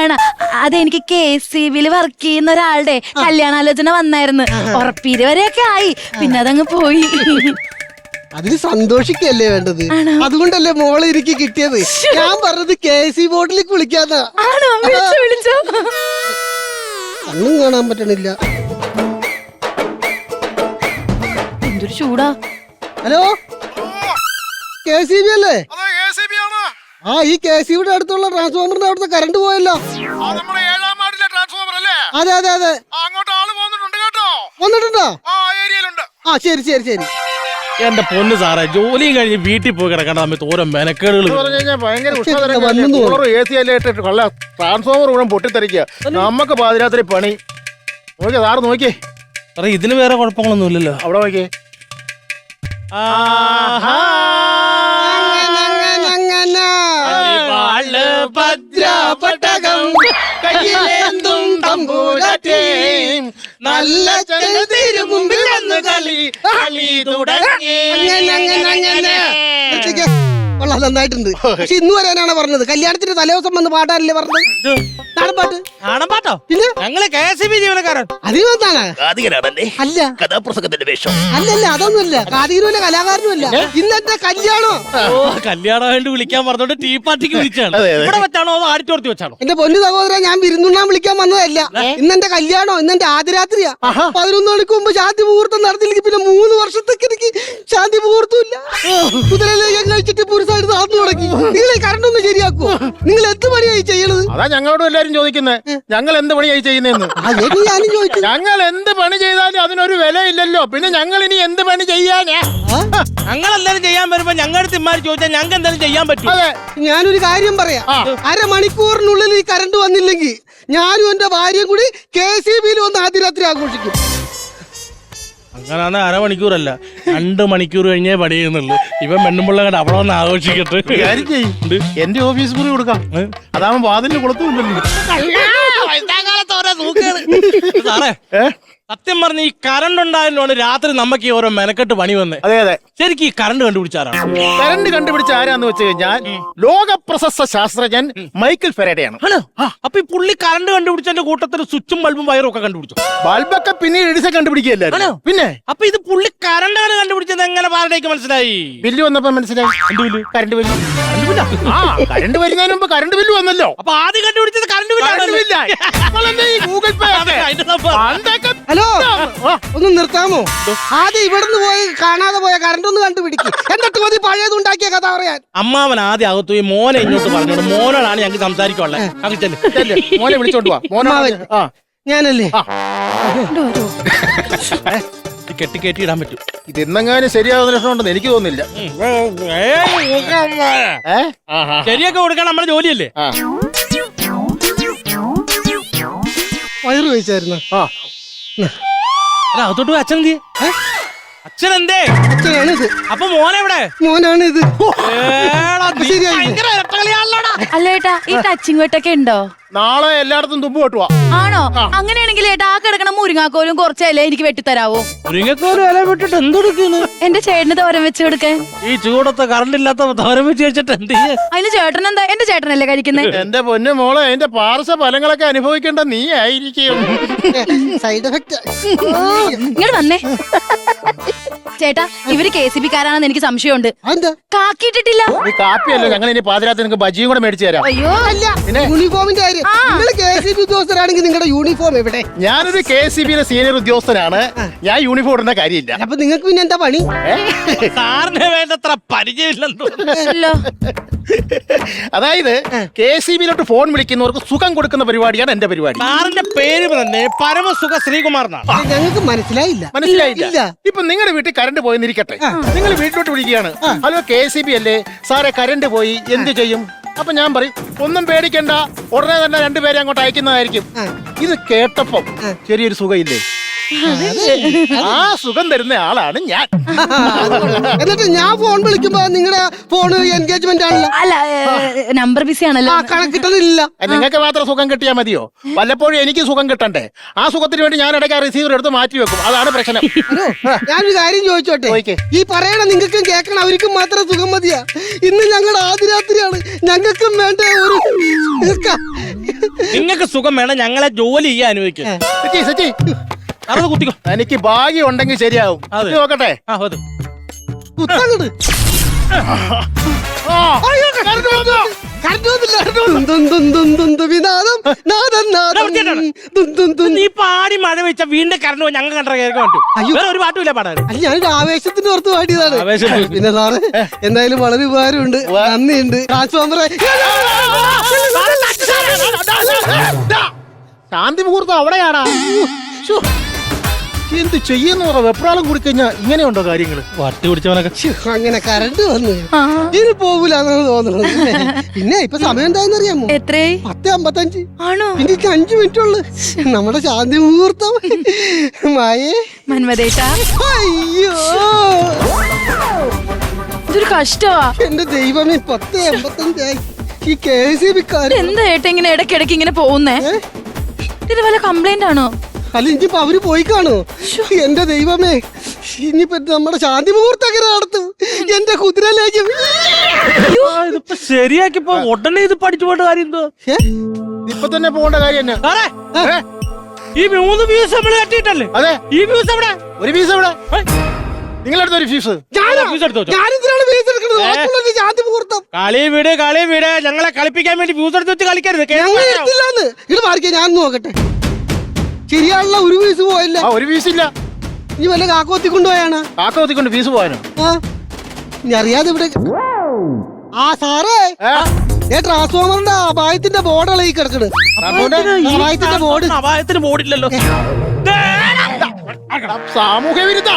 ആണ് അതെനിക്ക് KCB-ല് വർക്ക് ചെയ്യുന്ന ഒരാളുടെ കല്യാണാലോചന വന്നായിരുന്നു. ഉറപ്പീര് വരെയൊക്കെ ആയി. പിന്നെ അതങ്ങ് പോയി. അതിന് സന്തോഷിക്കല്ലേ വേണ്ടത്. അതുകൊണ്ടല്ലേ മോളെ എനിക്ക് കിട്ടിയത്. ഞാൻ പറഞ്ഞത് KC ബോർഡിലേക്ക് വിളിക്കാന്നാ. ആണോ? വിളിച്ചോ വിളിച്ചോ. കണ്ണും കാണാൻ പറ്റണില്ല. എന്തൊരു ചൂടാ. ഹലോ KCB അല്ലേ? ആ ഈ KCB-യുടെ അടുത്തുള്ള ട്രാൻസ്ഫോമറിന്റെ അവിടുത്തെ കറണ്ട് പോയല്ലോ. അതെ അതെ അതെ വന്നിട്ടുണ്ടോ? ആ ശരി ശരി ശരി. എന്റെ പൊന്ന് സാറേ, ജോലിയും കഴിഞ്ഞ് വീട്ടിൽ പോയി കിടക്കേണ്ട സമയത്ത് ഓരോ മെനക്കേടുകൾ ട്രാൻസ്ഫോമർ മുഴുവൻ പൊട്ടിത്തെറിക്കുക. നമുക്ക് പാതിരാത്രി പണി. നോക്കിയേ സാറ് നോക്കിയേ. സാറേ ഇതിന് വേറെ കുഴപ്പങ്ങളൊന്നും ഇല്ലല്ലോ. അവിടെ നോക്കിയേ. ഭദ്രപടകം കയ്യിലേന്തും തമ്പൂരാറ്റേ നല്ല ചെറുതിരു മുമ്പിൽ വന്ന് കളി തുടങ്ങി. കൊള്ളാം, നന്നായിട്ടുണ്ട്. പക്ഷെ ഇന്ന് വരാനാണ് പറഞ്ഞത്. കല്യാണത്തിന്റെ തലേദിവസം വന്ന് പാടാനല്ലേ പറഞ്ഞത്? നാടൻപാട്ട്. നാടൻപാട്ടോ? പിന്നെ ഞങ്ങള് KCB ജീവനക്കാരൻ. അതിന് വന്നാണ്? അല്ല കഥാപ്രസംഗത്തിന്റെ വേഷം. അല്ലല്ല അതൊന്നുമില്ല. കാതികനുമല്ല കലാകാരനുമല്ല. ഇന്നെന്റെ കല്യാണോ? കല്യാണമായിട്ട് വിളിക്കാൻ പറഞ്ഞോണ്ട് ടീ പാർട്ടിക്ക് വിളിച്ചാണ്. ഇവിടെ വെച്ചാണോ അതോ ആഡിറ്റോറിയത്തിൽ വെച്ചാണോ? എന്റെ പൊന്നു സഹോദരൻ, ഞാൻ വിരുന്നുണ്ണാൻ വിളിക്കാൻ വന്നതല്ല. ഇന്നെന്റെ കല്യാണോ, ഇന്നെന്റെ ആദ്യരാത്രിയാ. 11 മണിക്ക് മുമ്പ് ശാന്തി മുഹൂർത്തം നടത്തില്ലെങ്കിൽ പിന്നെ 3 വർഷത്തേക്ക് എനിക്ക് ശാന്തി മുഹൂർത്തം ഇല്ല. കുതിരയിലേക്ക് കഴിച്ചിട്ട് പുരുഷായിട്ട് നടന്നു തുടങ്ങി. നിങ്ങൾ ഈ കറണ്ട് ഒന്ന് ശരിയാക്കുവോ? നിങ്ങൾ എന്ത് പണിയായി ചെയ്യണത്? അതാ ഞങ്ങളോട് എല്ലാരും ചോദിക്കുന്നത്, ഞങ്ങൾ എന്ത് പണിയായി ചെയ്യുന്നതെന്ന്. ഞാനും ചോദിച്ചു. ഞങ്ങൾ എന്ത് പണി ചെയ്താലും അതിനൊരു വില ഇല്ലല്ലോ. പിന്നെ ഞങ്ങൾ ഇനി എന്ത് പണി ചെയ്യാനാ? ഞങ്ങൾ എന്തായാലും ചെയ്യാൻ വരുമ്പോ ഞങ്ങളുടെ തിമ്മാരി ചോദിച്ചാൽ ഞങ്ങൾക്ക് എന്തായാലും ചെയ്യാൻ പറ്റും. അതെ, ഞാനൊരു കാര്യം പറയാം. 1/2 മണിക്കൂറിനുള്ളിൽ ഈ കറണ്ട് വന്നില്ലെങ്കിൽ ഞാനും എന്റെ ഭാര്യയും കൂടി KCB-യിൽ വന്ന് ആദ്യരാത്രി ആഘോഷിക്കും. അങ്ങനാണ് 1/2 മണിക്കൂറല്ല, 2 മണിക്കൂർ കഴിഞ്ഞേ പണി ചെയ്യുന്നുള്ളൂ. ഇവൻ പെണ്ണുമ്പിള്ള കണ്ട് അവിടെ വന്ന് ആഘോഷിക്കട്ടെ. എന്റെ ഓഫീസ് മുറി കൊടുക്കാം. അതാവുമ്പോ വാതിലിന് കൊളുത്തുമില്ലല്ലോ. സാറേ സത്യം പറഞ്ഞ ഈ കറണ്ട് ഉണ്ടായതുകൊണ്ട് രാത്രി നമുക്ക് ഈ ഓരോ മെനക്കെട്ട് പണി വന്നേ. അതെ അതെ, ശരിക്കും ഈ കറണ്ട് കണ്ടുപിടിച്ചാരാണ്? കറണ്ട് കണ്ടുപിടിച്ച ആരാന്ന് വെച്ച് കഴിഞ്ഞാൽ ലോക പ്രശസ്ത ശാസ്ത്രജ്ഞൻ മൈക്കിൾ ഫെരഡെയാണ്. അപ്പൊ ഈ പുള്ളി കറണ്ട് കണ്ടുപിടിച്ചതിന്റെ കൂട്ടത്തിൽ സ്വിച്ചും ബൾബും വയറും ഒക്കെ കണ്ടുപിടിച്ചു. ബൾബൊക്കെ പിന്നീട് എഡിസൺ കണ്ടുപിടിക്കുകയല്ലായിരുന്നു. പിന്നെ അപ്പൊ ഇത് പുള്ളി കറണ്ടാണ് കണ്ടുപിടിച്ചത് എങ്ങനെ പാരഡേക്ക് മനസ്സിലായി? ബില്ല് വന്നപ്പോ മനസ്സിലായി. എന്ത് ബില്ല്? Current bill. ആ കറണ്ട് വരുന്നതിന് മുമ്പ് കറണ്ട് ബില്ല് വന്നല്ലോ. അപ്പൊ ആദ്യം കണ്ടുപിടിച്ചത് കറണ്ട് ഗൂഗിൾ പേ. ഹലോ, ഒന്ന് നിർത്താമോ? ആദ്യം ഇവിടുന്ന് പോയി കാണാതെ പോയ കറണ്ട് ഒന്ന് കണ്ടുപിടിക്കും, എന്നിട്ട് മതി പഴയത് ഉണ്ടാക്കിയ കഥ പറയാൻ. അമ്മാവൻ ആദ്യം അകത്തു ഈ മോനെ ഇങ്ങോട്ട് പറഞ്ഞോട്. മോനോടാണ് ഞങ്ങൾക്ക് സംസാരിക്കുള്ളത്. മോനെ വിളിച്ചോണ്ട് പോവാ. മോനെ ഞാനല്ലേ? കെട്ടി ഇടാൻ പറ്റും. ഇത് എന്നെങ്ങാനും ശരിയാവുന്ന ലക്ഷണമുണ്ടെന്ന് എനിക്ക് തോന്നുന്നില്ല. ശരിയൊക്കെ കൊടുക്കാൻ നമ്മുടെ ജോലിയല്ലേ? വയറ് വെച്ചായിരുന്നു. അകത്തോട്ട് പോയി. അച്ഛൻ എന്ത്? അച്ഛൻ എന്തേ? അച്ഛനാണിത്. അപ്പൊ മോനെവിടെ? മോനാണിത്. അല്ല ഏട്ടാ, ഈ ടച്ചിങ് വെട്ടൊക്കെ ഉണ്ടോ? നാളെ എല്ലായിടത്തും തുമ്പ് വെട്ടുവാ. ആണോ? അങ്ങനെയാണെങ്കിൽ ഏട്ടാ, ആ കിടക്കണ മുരിങ്ങാക്കോലും കുറച്ചല്ലേ എനിക്ക് വെട്ടിത്തരാവോ? മുരിങ്ങക്കോലും ഇല വിട്ടിട്ട് എന്തെടുക്കുന്നു? എന്റെ ചേട്ടന് തോരൻ വെച്ച് കൊടുക്കാൻ. ഈ ചൂടത്തെ കറണ്ട് ഇല്ലാത്ത തോരൻ വെച്ച് വെച്ചിട്ട് എന്ത് ചെയ്യാ? അതിന് ചേട്ടൻ എന്താ? എന്റെ ചേട്ടനല്ലേ കഴിക്കുന്നത്? എന്റെ പൊന്നു മോളെ, അതിന്റെ പാർശ്വ ഫലങ്ങളൊക്കെ അനുഭവിക്കേണ്ട നീ ആയിരിക്കും. Side effect. ഇങ്ങോട്ട് വന്നേ ചേട്ടാ. ഇവര് KCB കാരാണെന്ന് എനിക്ക് സംശയമുണ്ട്. കാക്കിയിട്ടിട്ടില്ല. നീ കാപ്പിയല്ലോ, ഞങ്ങൾ ഇനി പാതിരാത്രി നിനക്ക് ബജിയും കൂടെ മേടിച്ചു തരാം. അയ്യോ അല്ല, യൂണിഫോമിന്റെ കാര്യം. നിങ്ങൾ KCB ഉദ്യോഗസ്ഥരാണെങ്കിൽ നിങ്ങളുടെ യൂണിഫോം എവിടെ? ഞാനൊരു KCB-യിലെ സീനിയർ ഉദ്യോഗസ്ഥനാണ്. ഞാൻ യൂണിഫോം ഇടുന്ന കാര്യമില്ല. അപ്പൊ നിങ്ങൾക്ക് പിന്നെ എന്താ പണി? സാറിന് വേണ്ടത്ര പരിചയമില്ലെന്നോ? അതായത് KCB-യിലോട്ട് ഫോൺ വിളിക്കുന്നവർക്ക് സുഖം കൊടുക്കുന്ന പരിപാടിയാണ് എന്റെ പരിപാടി. സാറിന്റെ പേര് തന്നെ പരമസുഖ ശ്രീകുമാർ എന്നാണ്. ഞങ്ങൾക്ക് മനസ്സിലായില്ല. മനസ്സിലായില്ല? ഇപ്പൊ നിങ്ങളുടെ വീട്ടിൽ കറണ്ട് പോയെന്നിരിക്കട്ടെ, നിങ്ങൾ വീട്ടിലോട്ട് വിളിക്കുകയാണ്. ഹലോ KCB അല്ലേ സാറേ, കറണ്ട് പോയി, എന്ത് ചെയ്യും? അപ്പൊ ഞാൻ പറയും, ഒന്നും പേടിക്കണ്ട, ഉടനെ തന്നെ രണ്ടുപേരെ അങ്ങോട്ട് അയക്കുന്നതായിരിക്കും. ഇത് കേട്ടപ്പം ചെറിയൊരു സുഖമില്ലേ? ആ സുഖം തരുന്ന ആളാണ് ഞാൻ. എന്നിട്ട് ഞാൻ ഫോൺ വിളിക്കുമ്പോ നിങ്ങളുടെ ഫോൺ എൻഗേജ്മെന്റ് ആണല്ലോ. അല്ല, നമ്പർ ബിസി ആണല്ലോ. കണക്കിട്ടതില്ല. നിങ്ങൾക്ക് മാത്രം സുഖം കിട്ടിയാൽ മതിയോ? വല്ലപ്പോഴും എനിക്ക് സുഖം കിട്ടണ്ടേ? ആ സുഖത്തിന് വേണ്ടി ഞാൻ ഇടയ്ക്ക് റിസീവർ എടുത്ത് മാറ്റി വെക്കും. അതാണ് പ്രശ്നം. ഞാനൊരു കാര്യം ചോദിച്ചോട്ടെ? ഈ പറയണ നിങ്ങൾക്കും കേൾക്കണം, അവർക്കും മാത്രം സുഖം മതിയാ? ഇന്ന് ഞങ്ങളുടെ ആദ്യ രാത്രിയാണ്, ഞങ്ങൾക്കും വേണ്ട ഒരു നിങ്ങൾക്ക് സുഖം വേണം, ഞങ്ങളെ ജോലി ചെയ്യാൻ അനുവദിക്കും. കുത്തിക്കോ. എനിക്ക് ഭാഗ്യം ഉണ്ടെങ്കിൽ ശരിയാവും. നോക്കട്ടെ. കുത്തങ്ങട് നീ പാടി മഴ വെച്ച വീണ്ടും കറണ്ട് പോയി ഞങ്ങൾ കണ്ട കേൾക്കാൻ പറ്റും. വേറെ ഒരു പാട്ടുമില്ല പാടാൻ. ഞാനൊരു ആവേശത്തിന് ഓർത്ത് പാടിയതാണ്. പിന്നെ സാറ് എന്തായാലും വളരെ ഉപകാരമുണ്ട്, നന്ദിയുണ്ട്. ട്രാൻസ്ഫോമർ ശാന്തി മുഹൂർത്തം അവിടെയാടാ. എന്ത് ചെയ്യുന്ന വെപ്രാളം കൂടി കഴിഞ്ഞാൽ ഇങ്ങനെയുണ്ടോ കാര്യങ്ങള്? വട്ടി പിടിച്ചവനൊക്കെ അങ്ങനെ കറണ്ട് വന്നു ഇനി പോകൂലെന്നാണ് തോന്നുന്നത്. പിന്നെ ഇപ്പൊ സമയം എന്തായെന്ന് അറിയാമോ? എത്രയായി? 10:55. ആണോ? പിന്നെ 5 മിനിറ്റ് ഉള്ളു നമ്മുടെ ശാന്തി മുഹൂർത്തം. മായേ മന്മതേട്ടാ, അയ്യോ ഇതൊരു കഷ്ടമാ. എന്റെ ദൈവമേ, 10:55 ആയി. ഈ KCB-ക്കാര് എന്താ ഏട്ടാ ഇങ്ങനെ ഇടയ്ക്കിടയ്ക്ക് ഇങ്ങനെ പോകുന്നേ? ഇത് വല്ല കംപ്ലൈന്റ് ആണോ? അല്ല, ഇനിയിപ്പോ അവര് പോയി കാണോ? എന്റെ ദൈവമേ, ഇനിയിപ്പോ നമ്മുടെ ശാന്തി മുഹൂർത്തം എങ്ങനെ നടത്തും? എന്റെ കുതിരയിലേക്ക് ഇതിപ്പോ ശരിയാക്കിപ്പോ ഉടനെ ഇത് പഠിച്ചു പോയിട്ട് കാര്യം എന്തോ? ഇപ്പൊ തന്നെ പോകേണ്ട കാര്യം തന്നെ. ഈ 3 വ്യൂസ് നമ്മള് കെട്ടിയിട്ടല്ലേ? അതെ. ഈ വ്യൂസ് എവിടെ? ഒരു ഫീസ് എവിടെ? നിങ്ങളെടുത്ത ഒരു ഫീസ് ഞാനെന്തിനാണ് ഫീസ് എടുക്കുന്നത്? ശാന്തി മുഹൂർത്തം കളി വീട് ഞങ്ങളെ കളിപ്പിക്കാൻ വേണ്ടി വ്യൂസ് എടുത്ത് വെച്ച് കളിക്കരുത്. ഇത് മാറിക്കാൻ ഞാൻ നോക്കട്ടെ. ശരിയാണല്ലോ, ഒരു ഫീസ് പോയല്ല. ഒരു ഫീസ് ഇല്ല. ഇനി വല്ല കാക്കോത്തി കൊണ്ടുപോയാണ്. കാക്കോത്തിക്കൊണ്ട് ഫീസ് പോയാനോ? ഇനി അറിയാതെ ഇവിടെ. ആ സാറേ, ട്രാൻസ്ഫോമറിന്റെ അപായത്തിന്റെ ബോർഡാണ് ഈ കിടക്കണ്. അപായത്തിന്റെ ബോർഡ്. അപായത്തിന് ബോർഡില്ലല്ലോ. സാമൂഹ്യ വിരുദ്ധ.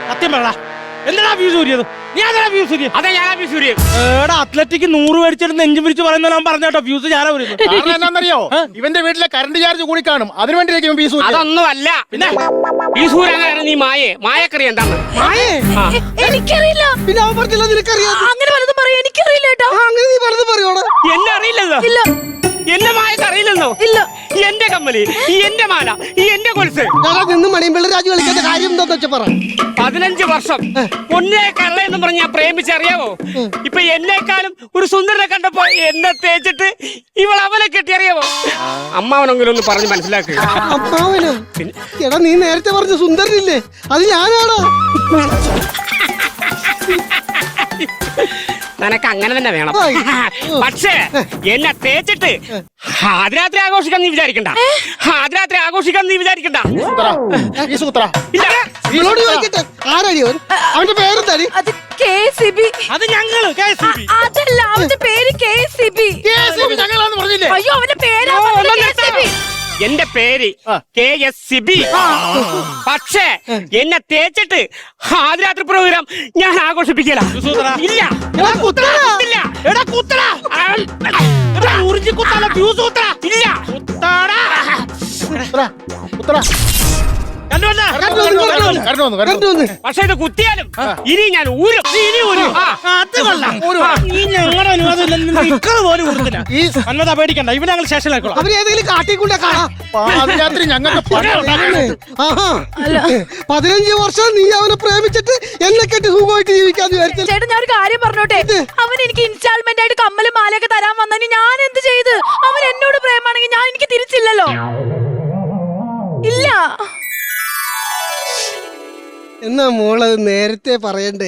സത്യം പറ, എന്തിനാ വ്യൂസ് ഊരിയത്? അത്ലറ്റിക് 100 മേടിച്ചിട്ട് നെഞ്ചു പിരിച്ച് പറയുന്ന പറഞ്ഞോട്ടോ വ്യൂസ് ഞാനാ ഊരുന്നത്. എന്നാന്നറിയോ? ഇവന്റെ വീട്ടിലെ കറണ്ട് ചാർജ് കൂടി കാണും, അതിനുവേണ്ടിയിരിക്കും ഫീസ്. അതൊന്നും അല്ല. പിന്നെ ഫീസ് ഊരാൻ നീ മായക്കറി എന്താണ്? എനിക്കറിയില്ല. പിന്നെ അവൻ പറഞ്ഞില്ല നിനക്കറിയാം. അങ്ങനെ പലതും പറയും. എനിക്കറിയില്ല ഏട്ടാ. അങ്ങനെ നീ പലതും പറയോടാ? എന്നെ അറിയില്ലല്ലോ. ഇല്ല. എന്റെ മായക്ക് അറിയില്ലെന്നോ? ഇല്ല. എന്റെ കമ്മല്, എന്റെ മാല, എന്റെ കൊലുസ്. നിന്ന് മണിയമ്പിള്ള രാജു കളിക്കാത്ത കാര്യം എന്താന്ന് വെച്ചാ പറ. 15 വർഷം പൊന്നേ കള്ള എന്ന് പറഞ്ഞ് ഞാൻ പ്രേമിച്ചറിയാവോ? ഇപ്പൊ എന്നെക്കാളും ഒരു സുന്ദരനെ കണ്ടപ്പോ എന്നെ തേച്ചിട്ട് ഇവൾ അവനെ കെട്ടിയറിയാവോ? അമ്മാവനെങ്കിലും ഒന്ന് പറഞ്ഞ് മനസ്സിലാക്കുക. അമ്മാവനോ? എടാ നീ നേരത്തെ പറഞ്ഞ സുന്ദരനില്ലേ, അത് ഞാനാണോ? നിനക്ക് അങ്ങനെ തന്നെ വേണം. ആയി. പക്ഷേ എന്നെ തേച്ചിട്ട് ആദ്യരാത്രി ആഘോഷിക്കാൻ നീ വിചാരിക്കണ്ട. ആദ്യരാത്രി ആഘോഷിക്കാൻ നീ വിചാരിക്കണ്ട. ഈ സൂത്ര ഇല്ല. ഇവളോട് ചോദിക്കട്ടെ, ആരാടി അവൻ? അവന്റെ പേരെന്താടി? അത് KCB. അത് ഞങ്ങള് അതല്ല, അവന്റെ പേര് KCB. ഞങ്ങളാന്ന് പറഞ്ഞില്ലേ? അയ്യോ, അവന്റെ പേരാ ഓ, പറഞ്ഞത് ഒന്നും നിർത്താ. KCB. എന്റെ പേര് KSCB. പക്ഷേ എന്നെ തേച്ചിട്ട് ആദ്യരാത്രി പ്രോഗ്രാം ഞാൻ ആഘോഷിപ്പിക്കല. ഇല്ല. എടാ കുത്തടാ. ഇല്ല. എടാ കുത്തടാ. ഉറിഞ്ചി കുത്താല ഫ്യൂസ് കുത്തടാ. ഇല്ല. കുത്തടാ. ഉത്തര കരണ്ട് വന്ന്. പക്ഷെ ഇത് കുത്തിയാലും ഇനി ഞാൻ ഊരും. ഇനി ഊരും. അത് കൊള്ളാം. ഈ ഞങ്ങളുടെ അനുവാദം പോലും കൊടുത്തില്ല. ഈ അന്നതാ പേടിക്കണ്ട, ഇവനെ ഞങ്ങൾ സ്റ്റേഷനിലാക്കോളാം. അവര് ഏതെങ്കിലും കാട്ടിക്കൂടെ കാണാം. പാതിരാത്രി ഞങ്ങൾക്ക് പണി ഉണ്ടാക്കരുത്. ആഹാ 15 വർഷം നീ അവനെ പ്രേമിച്ചിട്ട് എന്നെ കെട്ടി സുഖമായിട്ട് ജീവിക്കാന്ന് വിചാരിച്ചു. ചേട്ടാ, ഞാൻ ഒരു കാര്യം പറഞ്ഞോട്ടെ. അവൻ എനിക്ക് ഇൻസ്റ്റാൾമെന്റ് ആയിട്ട് കമ്മലും മാലയൊക്കെ തരാൻ വന്നതിന് ഞാൻ എന്ത് ചെയ്ത്? അവൻ എന്നോട് പ്രേമാണെങ്കിൽ ഞാൻ എനിക്ക് തിരിച്ചില്ലല്ലോ. ഇല്ല. എന്നാ മോളത് നേരത്തെ പറയണ്ടേ?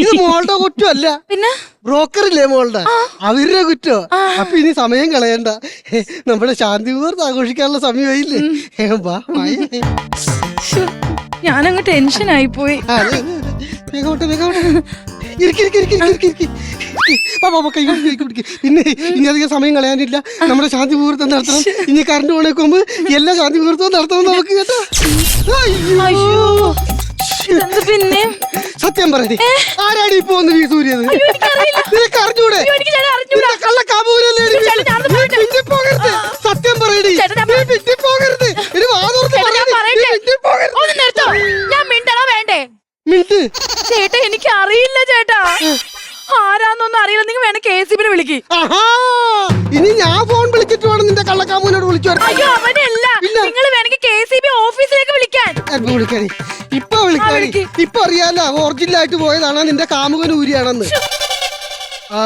ഇത് മോളുടെ കുറ്റമല്ല, പിന്നെ ബ്രോക്കറില്ലേ മോളുടെ, അവരുടെ കുറ്റോ. അപ്പൊ ഇനി സമയം കളയണ്ട, നമ്മുടെ ശാന്തി മുഹൂർത്തം ആഘോഷിക്കാനുള്ള സമയമായില്ലേ? വാ, മായ. ഞാനങ്ങ് ടെൻഷനായി പോയി. വേഗോട്ടെ വേഗോട്ടെ. പിന്നെ ഇനി അധികം സമയം കളയാനില്ല, നമ്മുടെ ശാന്തി മുഹൂർത്തം നടത്തണം. ഇനി കറണ്ട് പോണേക്ക് മുമ്പ് എല്ലാ ശാന്തി മുഹൂർത്തവും നടത്തണം നമുക്ക്, കേട്ടോ? അയ്യോ, ഇതെന്ത് പിന്നെ? സത്യം പറയണേ, ആരാടി ഇപ്പൊ ഒന്ന് വീസൂരിയത്? നിനക്ക് അറിഞ്ഞൂടെ? നിന്റെ കള്ള കാബൂലല്ലേ? പോകരുത്, സത്യം പറയണേ, പോകരുത്. ഇനി വാതോർത്ത് ഒന്ന് നിർത്തോ. ഞാൻ മിണ്ടണോ വേണ്ടേ? മിണ്ട്. ചേട്ടാ, എനിക്ക് അറിയില്ല ചേട്ടാ, ആരാന്നൊന്നും അറിയില്ല. നിങ്ങൾ വേണം KCB വിളിക്ക്. ആഹാ, ഇനി ഞാൻ ഫോൺ വിളിച്ചിട്ട് വേണം നിന്റെ കള്ളക്കാമൂനോട് വിളിച്ചു. അയ്യോ, അവനല്ല. നിങ്ങൾ വേണമെങ്കിൽ KCB ഓഫീസിലേക്ക് വിളിക്കാൻ. വിളിക്കാടി, ഇപ്പൊ വിളിക്കാടി. ഇപ്പൊ അറിയാലോ ഒറിജിനൽ ആയിട്ട് പോയതാണ് നിന്റെ കാമുകൻ ഊരിയാണെന്ന്.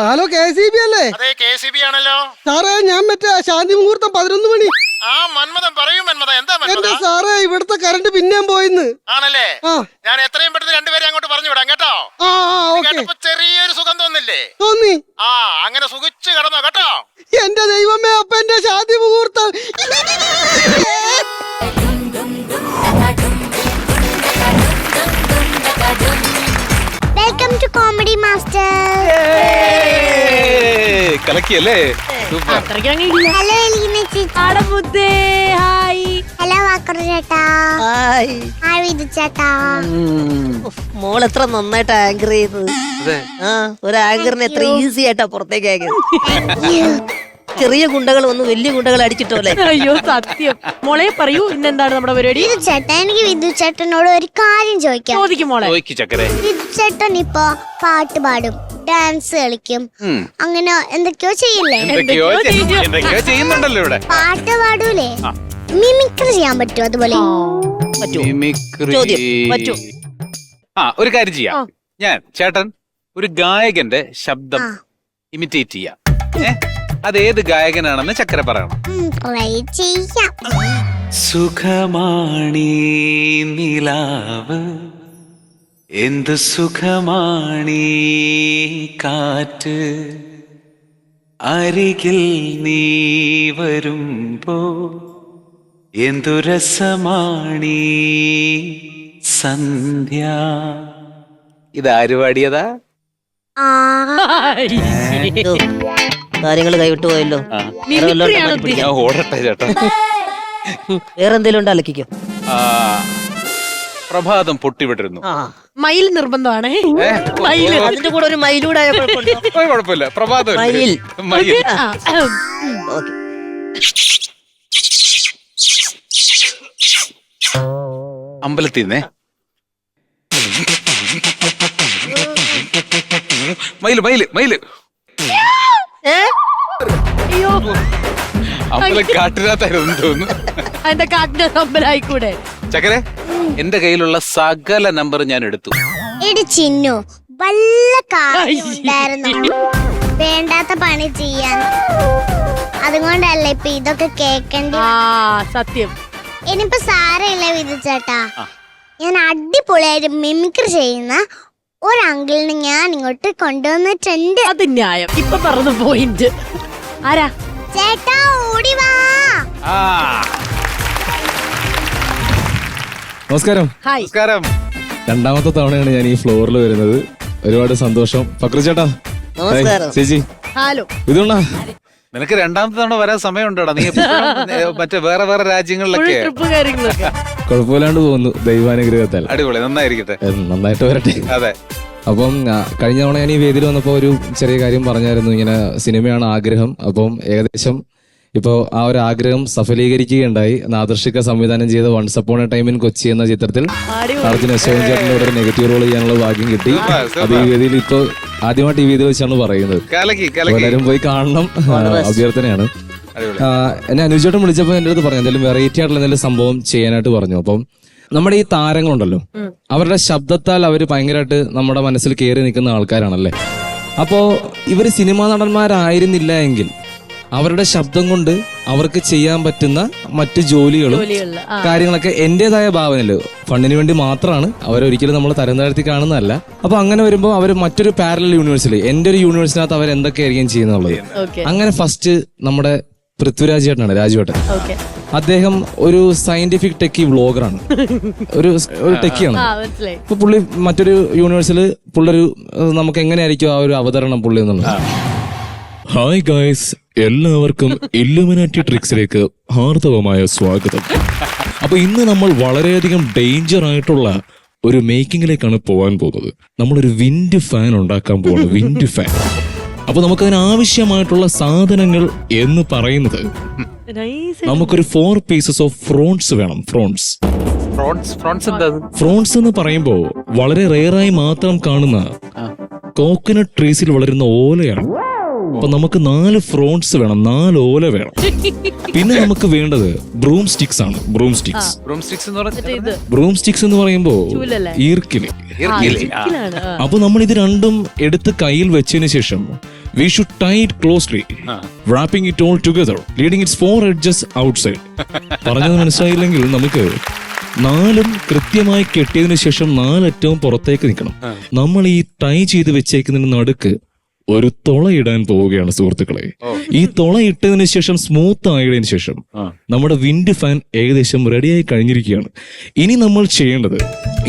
ഹലോ, KCB അല്ലേ? അതെ, KCB ആണല്ലോ സാറേ. ഞാൻ മറ്റേ ശാന്തി മുഹൂർത്തം 11 മണി. ആ മന്മഥൻ പറയൂ. മന്മഥൻ എന്താ എന്റെ മന്മഥ? സാറേ, ഇവിടുത്തെ കറണ്ട് പിന്നെയും പോയിന്ന്. ആണല്ലേ? ആ ഞാൻ എത്രയും പെട്ടെന്ന് രണ്ടുപേരെ അങ്ങോട്ട് പറഞ്ഞു വിടാം കേട്ടോ. ആ ഓക്കെ. കേട്ടപ്പോ ചെറിയൊരു സുഖം തോന്നില്ലേ? തോന്നി. ആ, അങ്ങനെ സുഖിച്ച് കിടന്നോ കേട്ടോ. എന്റെ ദൈവമേ, അപ്പൊ എന്റെ ശാന്തി മുഹൂർത്തം. Welcome to comedy master. കലക്കിയല്ലേ? സൂപ്പർ. അത്രയ്ക്ക് അങ്ങ് ഇല്ല. ഹലോ എലീന ചേച്ചി. ബുദ്ധേ, ഹായ്. ഹലോ വാക്കർ ചേട്ടാ. ഹായ്. ഹായ് വിധു ചേട്ടാ. മോൾ എത്ര നന്നായിട്ട് ആങ്കർ ചെയ്ത്. അതെ. ആ, ഒരു ആങ്കറിന് എത്ര ഈസി ആയിട്ടാ പുറത്തേക്ക് ആക്കിയത്. ചെറിയ ഗുണ്ടകൾ വന്ന് വലിയ ഗുണ്ടകൾ അടിച്ചിട്ടോലെ. അയ്യോ, സത്യം. മോളെ പറയൂ, ഇന്നെന്താണ് നമ്മുടെ പരിപാടി? വിധു ചേട്ടാ, എനിക്ക് വിധു ചേട്ടനോട് ഒരു കാര്യം ചോദിക്കാം. ചോദിക്കും മോളെ. ചോയ്ക്ക് ചക്കരെ. വിധു ചേട്ടൻ ഇപ്പൊ പാട്ട് പാടും, ഡാൻസ് കളിക്കും, അങ്ങനെ എന്തൊക്കെയോ ചെയ്യില്ലേ? എന്തൊക്കെയോ ചെയ്യുന്നുണ്ടല്ലോ ഇവിടെ. പാട്ട് പാടൂലേ? മിമിക്രി ചെയ്യാൻ പറ്റുമോ അതുപോലെ? മിമിക്രി. ചോദ്യം, പറ്റൂ. ആ, ഒരു കാര്യം ചെയ്യാം. ഞാൻ ചേട്ടൻ ഒരു ഗായകന്റെ ശബ്ദം ഇമിറ്റേറ്റ് ചെയ്യാം. അതേത് ഗായകനാണെന്ന് ചക്കര പറയണം. ട്രൈ ചെയ്യാം. സുഖമാണീ നിലാവ്, എന്തു സുഖമാണീ കാറ്റ്, അരികിൽ നീ വരുമ്പോ എന്തു രസമാണീ സന്ധ്യ. ഇതാര് പാടിയതാ? കാര്യങ്ങൾ കൈവിട്ടു പോയല്ലോ. ഞാൻ ഓടട്ടെ ചേട്ടാ. വേറെന്തേലും ഉണ്ട് അലക്കിക്കോ. പ്രഭാതം പൊട്ടിവിട്ടിരുന്നു. മയിൽ നിർബന്ധമാണ്. മയില്. അതിന്റെ കൂടെ ഒരു മയിലൂടായ കുഴപ്പമില്ല. പ്രഭാതം മയിൽ. മയിൽ. ഓക്കെ. അമ്പലത്തിന്നേ മയില് മയില് മയില്. അയ്യോ, അമ്പലം കാട്ടിനകത്തായിരുന്നു തോന്നുന്നു. അതിന്റെ കാട്ടിന്റെ അമ്പലായിക്കൂടെ? ചക്കരെ, എന്റെ കയ്യിലുള്ള സകല നമ്പർ ഞാൻ എടുത്തു. എടി ചിന്നു, വല്ല കാര്യമുണ്ടായിരുന്നു വേണ്ടാത്ത പണി ചെയ്യാൻ? അതുകൊണ്ടല്ലേ ഇപ്പൊ ഇതൊക്കെ കേക്കണ്ടേ? സത്യം. ഇനിയിപ്പോ സാരമില്ല വിധിച്ചേട്ടാ, ഞാൻ അടിപൊളിയായിട്ട് മിമിക്രി ചെയ്യുന്ന ഒരു അങ്കിളിനെ ഞാൻ ഇങ്ങോട്ട് കൊണ്ടുവന്നിട്ടുണ്ട്. അത് ന്യായം. ഇപ്പൊ പറഞ്ഞു പോയിന്റ്. ആരാ? ചേട്ടാ ഓടി വാ. നമസ്കാരം. ഹായ്. നമസ്കാരം. രണ്ടാമത്തെ തവണയാണ് ഞാൻ ഈ ഫ്ലോറിൽ വരുന്നത്. ഒരുപാട് സന്തോഷം. ഫക്രു ചേട്ടാ. നമസ്കാരം. ചേച്ചി. ഹലോ. ഇതുകൊണ്ടാ നിനക്ക് രണ്ടാമത്തെ തവണ വരാൻ സമയമുണ്ടോടാ? നീ മറ്റേ വേറെ വേറെ രാജ്യങ്ങളിലൊക്കെ ട്രിപ്പ് കാര്യങ്ങളൊക്കെ കുഴപ്പമില്ലാണ്ട് പോകുന്നു ദൈവാനുഗ്രഹത്താൽ. അടിപൊളി, നന്നായിരിക്കട്ടെ. നന്നായിട്ട് വരട്ടെ. അതെ. അപ്പം കഴിഞ്ഞ തവണ ഞാൻ ഈ വേദിയിൽ വന്നപ്പോൾ ഒരു ചെറിയ കാര്യം പറഞ്ഞായിരുന്നു, ഇങ്ങനെ സിനിമയാണ് ആഗ്രഹം. അപ്പം ഏകദേശം ഇപ്പോൾ ആ ഒരു ആഗ്രഹം സഫലീകരിക്കുകയുണ്ടായി. നാദർഷിക സംവിധാനം ചെയ്ത once upon a time in Kochi എന്ന ചിത്രത്തിൽ അർജുൻ അശോകൻ ചേട്ടൻ്റെ ഒരു നെഗറ്റീവ് റോൾ ചെയ്യാനുള്ള ഭാഗ്യം കിട്ടി. അത് ഈ വേദിയിൽ ഇപ്പോൾ ആദ്യമായിട്ട് ഈ വേദിയിൽ വെച്ചാണ് പറയുന്നത്. എല്ലാവരും പോയി കാണണം, അഭ്യർത്ഥനയാണ്. എന്നെ അനുജേട്ടൻ വിളിച്ചപ്പോൾ എൻ്റെ അടുത്ത് പറഞ്ഞു എന്തെങ്കിലും വെറൈറ്റി ആയിട്ടുള്ള എന്തെങ്കിലും സംഭവം ചെയ്യാനായിട്ട് പറഞ്ഞു. അപ്പം നമ്മുടെ ഈ താരങ്ങളുണ്ടല്ലോ, അവരുടെ ശബ്ദത്താൽ അവർ ഭയങ്കരമായിട്ട് നമ്മുടെ മനസ്സിൽ കയറി നിൽക്കുന്ന ആൾക്കാരാണല്ലേ. അപ്പോ ഇവർ സിനിമാ നടന്മാരായിരുന്നില്ല എങ്കിൽ അവരുടെ ശബ്ദം കൊണ്ട് അവർക്ക് ചെയ്യാൻ പറ്റുന്ന മറ്റ് ജോലികളും കാര്യങ്ങളൊക്കെ എന്റേതായ ഭാവനയില് ഫണ്ടിന് വേണ്ടി മാത്രമാണ്. അവരൊരിക്കലും നമ്മൾ തരം താഴ്ത്തി കാണുന്നതല്ല. അപ്പൊ അങ്ങനെ വരുമ്പോൾ അവർ മറ്റൊരു പാരലൽ യൂണിവേഴ്സിൽ എന്റെ ഒരു യൂണിവേഴ്സിനകത്ത് അവർ എന്തൊക്കെയായിരിക്കും ചെയ്യുന്നുള്ളത്. അങ്ങനെ ഫസ്റ്റ് നമ്മുടെ പൃഥ്വിരാജ് ചേട്ടനാണ്, രാജുവേട്ടൻ. അദ്ദേഹം ഒരു സയന്റിഫിക് ടെക്കി വ്ളോഗറാണ്, ഒരു ടെക്കിയാണ്. ഇപ്പൊ പുള്ളി മറ്റൊരു യൂണിവേഴ്സിൽ പുള്ളൊരു നമുക്ക് എങ്ങനെയായിരിക്കും ആ ഒരു അവതരണം പുള്ളി എന്നുള്ളത്. ഹായ് ഗായ്സ്, എല്ലാവർക്കും ഇല്ലുമിനാറ്റി ട്രിക്സിലേക്ക് ഹാർദവമായ സ്വാഗതം. അപ്പൊ ഇന്ന് നമ്മൾ വളരെയധികം ഡേഞ്ചർ ആയിട്ടുള്ള ഒരു മേക്കിങ്ങിലേക്കാണ് പോകാൻ പോകുന്നത്. നമ്മളൊരു വിൻഡ് ഫാൻ ഉണ്ടാക്കാൻ പോവാണ്, വിൻഡ് ഫാൻ. അപ്പൊ നമുക്കതിന് ആവശ്യമായിട്ടുള്ള സാധനങ്ങൾ എന്ന് പറയുന്നത് നമുക്കൊരു 4 pieces ഓഫ് ഫ്രോൺസ് വേണം. ഫ്രോൺസ് എന്ന് പറയുമ്പോ വളരെ റെയറായി മാത്രം കാണുന്ന കോക്കനട്ട് ട്രീസിൽ വളരുന്ന ഓലയാണ്. അപ്പൊ നമുക്ക് 4 ഫ്രോൺസ് വേണം, 4 ഓല വേണം. പിന്നെ നമുക്ക് വേണ്ടത് ബ്രൂം സ്റ്റിക്സ് ആണ്. ബ്രൂം സ്റ്റിക്സ് എന്ന് പറയുമ്പോ ഈർക്കില്. അപ്പൊ നമ്മൾ ഇത് രണ്ടും എടുത്ത് കയ്യിൽ വെച്ചതിന് ശേഷം we should tie it closely, wrapping it all together, leading its 4 edges outside. പറഞ്ഞത് മനസ്സിലായില്ലെങ്കിൽ നമുക്ക് 4 കൃത്യമായി കെട്ടിയതിനു ശേഷം 4 അറ്റവും പുറത്തേക്ക് നിൽക്കണം. നമ്മൾ ഈ ടൈ ചെയ്ത് വെച്ചേക്കുന്നതിന് നടുക്ക് ഒരു തുള ഇടാൻ പോവുകയാണ് സുഹൃത്തുക്കളെ. ഈ തുള ഇട്ടതിന് ശേഷം സ്മൂത്ത് ആയതിനു ശേഷം നമ്മുടെ വിൻഡ് ഫാൻ ഏകദേശം റെഡിയായി കഴിഞ്ഞിരിക്കുകയാണ്. ഇനി നമ്മൾ ചെയ്യേണ്ടത്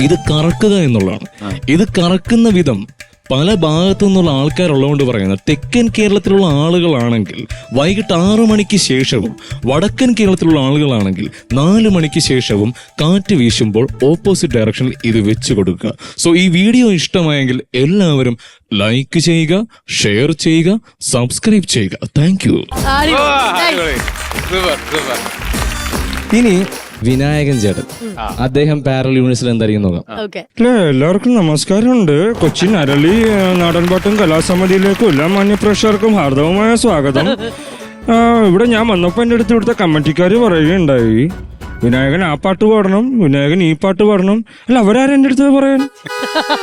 ഇത് കറക്കുക എന്നുള്ളതാണ്. ഇത് കറക്കുന്ന വിധം പല ഭാഗത്തു നിന്നുള്ള ആൾക്കാരുള്ളതുകൊണ്ട് പറയുന്നത്, തെക്കൻ കേരളത്തിലുള്ള ആളുകളാണെങ്കിൽ വൈകിട്ട് 6 മണിക്ക് ശേഷവും, വടക്കൻ കേരളത്തിലുള്ള ആളുകളാണെങ്കിൽ 4 മണിക്ക് ശേഷവും കാറ്റ് വീശുമ്പോൾ ഓപ്പോസിറ്റ് ഡയറക്ഷനിൽ ഇത് വെച്ചു കൊടുക്കുക. സോ ഈ വീഡിയോ ഇഷ്ടമായെങ്കിൽ എല്ലാവരും ലൈക്ക് ചെയ്യുക, ഷെയർ ചെയ്യുക, സബ്സ്ക്രൈബ് ചെയ്യുക. Thank you. ഇനി വിനായകൻ ചേട്ടൻ, അദ്ദേഹം പാരലൽ യൂണിവേഴ്സിൽ എന്തായിരിക്കും നോക്കാം. എല്ലാവർക്കും നമസ്കാരമുണ്ട്. കൊച്ചിൻ അരളി നാടൻപാട്ടും കലാസമിതിയിലേക്കും എല്ലാ മാന്യപ്രേക്ഷകർക്കും ഹാർദവമായ സ്വാഗതം. ഇവിടെ ഞാൻ വന്നപ്പോൾ എൻ്റെ അടുത്ത് ഇവിടുത്തെ കമ്മിറ്റിക്കാർ പറയുകയുണ്ടായി, വിനായകൻ ആ പാട്ട് പാടണം, വിനായകൻ ഈ പാട്ട് പാടണം. അല്ല, അവരാരും എൻ്റെ അടുത്ത് പറയാൻ?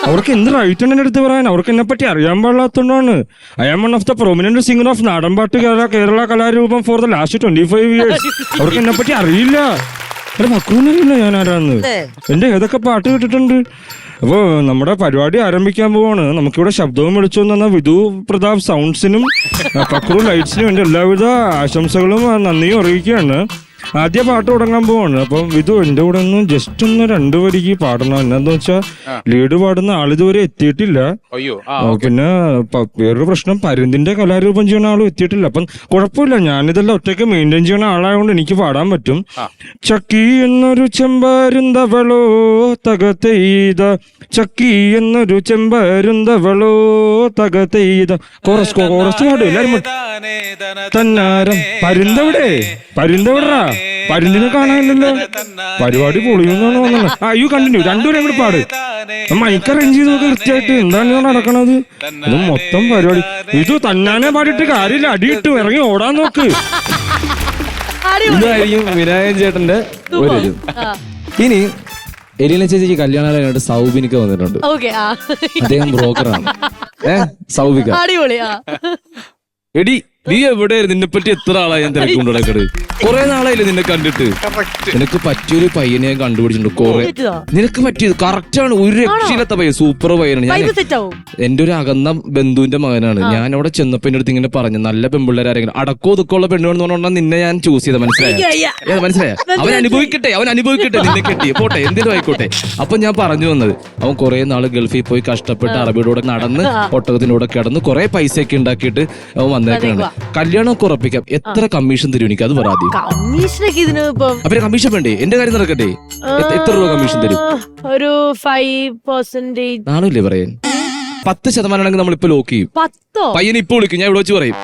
അവർക്ക് എന്ത് റൈറ്റ് ആണ് എൻ്റെ അടുത്ത് പറയാൻ? അവർക്ക് എന്നെ പറ്റി അറിയാൻ പാടില്ലാത്തതുകൊണ്ടാണ്. I am one of the prominent singer of നാടൻപാട്ട് കേരള കലാരൂപം ഫോർ ദ ലാസ്റ്റ് 25 years. അവർക്ക് എന്നെ പറ്റി അറിയില്ല. അല്ല, മക്കളൊന്നുമില്ല ഞാൻ ആരാന്ന്. എന്റെ ഏതൊക്കെ പാട്ട് കേട്ടിട്ടുണ്ട്. അപ്പൊ നമ്മുടെ പരിപാടി ആരംഭിക്കാൻ പോവാണ്. നമുക്കിവിടെ ശബ്ദവും വിളിച്ചു തന്ന വിധു പ്രതാപ് സൗണ്ട്സിനും പക്രു ലൈറ്റ്സിനും എന്റെ എല്ലാവിധ ആശംസകളും നന്ദിയും അറിയിക്കുകയാണ്. ആദ്യ പാട്ട് തുടങ്ങാൻ പോവാണ്. അപ്പം വിധു എന്റെ കൂടെ ഒന്ന് ജസ്റ്റ് ഒന്ന് 2 വരിക്ക് പാടണം. എന്നാന്ന് വെച്ചാ ലീഡ് പാടുന്ന ആളിതുവരെ എത്തിയിട്ടില്ല. പിന്നെ വേറൊരു പ്രശ്നം, പരുന്തിന്റെ കലാരൂപം ചെയ്യുന്ന ആളും എത്തിയിട്ടില്ല. അപ്പം കുഴപ്പമില്ല, ഞാനിതെല്ലാം ഒറ്റയ്ക്ക് മെയിൻറ്റെയിൻ ചെയ്യുന്ന ആളായതുകൊണ്ട് എനിക്ക് പാടാൻ പറ്റും. ചക്കി എന്നൊരു ചെമ്പരുന്തവളോ തകതെയ്ത, ചക്കി എന്നൊരു ചെമ്പരുന്തവളോ തകതെയ്ത. കോറസ് പാടും എല്ലാരും. തന്നാരം പരുന്തവിടെ, പരുന്തവിടറാ, പരുന്തിനെ കാണാനില്ലല്ലോ. പരിപാടി പൊളിയുന്നാണ് തോന്നുന്നത്. യു കണ്ടിന്യൂ, 2 പേരും കൂടി പാട്. മൈക്ക് അറേഞ്ച് ചെയ്ത് നോക്കി കൃത്യമായിട്ട്. എന്താണ് നടക്കണത്? ഇത് മൊത്തം പരിപാടി. ഇത് തന്നാനെ പാടിയിട്ട് കാര്യമില്ല, അടിയിട്ട് ഇറങ്ങി ഓടാൻ നോക്ക്. ഇതായിരിക്കും വിനായകൻ ചേട്ടന്റെ ഒരു ഇത്. ഇനി എലീന ചേച്ചിക്ക് കല്യാണമായിട്ട് സൗബിനിക്ക വന്നിട്ടുണ്ട്. ഓക്കെ അദ്ദേഹം ബ്രോക്കറാണ്. സൗബിക അടിപൊളി. എടി നീ എവിടെയായിരുന്നു? നിന്നെ പറ്റി എത്ര ആളായി ഞാൻ തിരക്കുകൊണ്ട് നടക്കട്? കൊറേ നാളായില്ലേ നിന്നെ കണ്ടിട്ട്. നിനക്ക് പറ്റിയൊരു പയ്യനെ ഞാൻ കണ്ടുപിടിച്ചിട്ടുണ്ട്. കൊറേ നിനക്ക് പറ്റിയത് കറക്റ്റാണ്. ഒരു രക്ഷയില്ലാത്ത പയ്യൻ, സൂപ്പർ പയ്യനാണ്. ഞാൻ എന്റെ ഒരു അകന്ന ബന്ധുവിന്റെ മകനാണ്. ഞാൻ അവിടെ ചെന്നപ്പോ എന്റെ അടുത്ത് ഇങ്ങനെ പറഞ്ഞു, നല്ല പെൺപിള്ളേർ ആരെങ്കിലും അടക്കോ ഒതുക്കമുള്ള പെണ്ണുവെന്ന് പറഞ്ഞാൽ നിന്നെ ഞാൻ ചൂസ് ചെയ്ത. മനസ്സിലായ അവൻ അനുഭവിക്കട്ടെ നിന്നെ കെട്ടി പോട്ടെ, എന്തിനും ആയിക്കോട്ടെ. അപ്പൊ ഞാൻ പറഞ്ഞു വന്നത്, അവൻ കുറെ നാള് ഗൾഫിൽ പോയി കഷ്ടപ്പെട്ട് അറബിയുടെ നടന്ന് ഒട്ടകത്തിന്റെ കൂടെ കിടന്ന് കുറെ പൈസ ഒക്കെ ഉണ്ടാക്കിയിട്ട് അവൻ വന്നേക്കാണ്. കല്യാണം ഉറപ്പിക്കാം. എത്ര കമ്മീഷൻ തരും എനിക്ക്? അത് പറയാം. അപ്പൊ കമ്മീഷൻ വേണ്ടേ? എന്റെ കാര്യം നടക്കട്ടെ. എത്ര രൂപ കമ്മീഷൻ തരും? ഒരു 5%. നാണില്ലേ പറയാൻ? 10% ആണെങ്കിൽ നമ്മളിപ്പോ ലോക്ക് ചെയ്യും. പയ്യനെ ഇപ്പൊ വിളിക്കും, ഞാൻ ഇവിടെ വെച്ച് പറയും.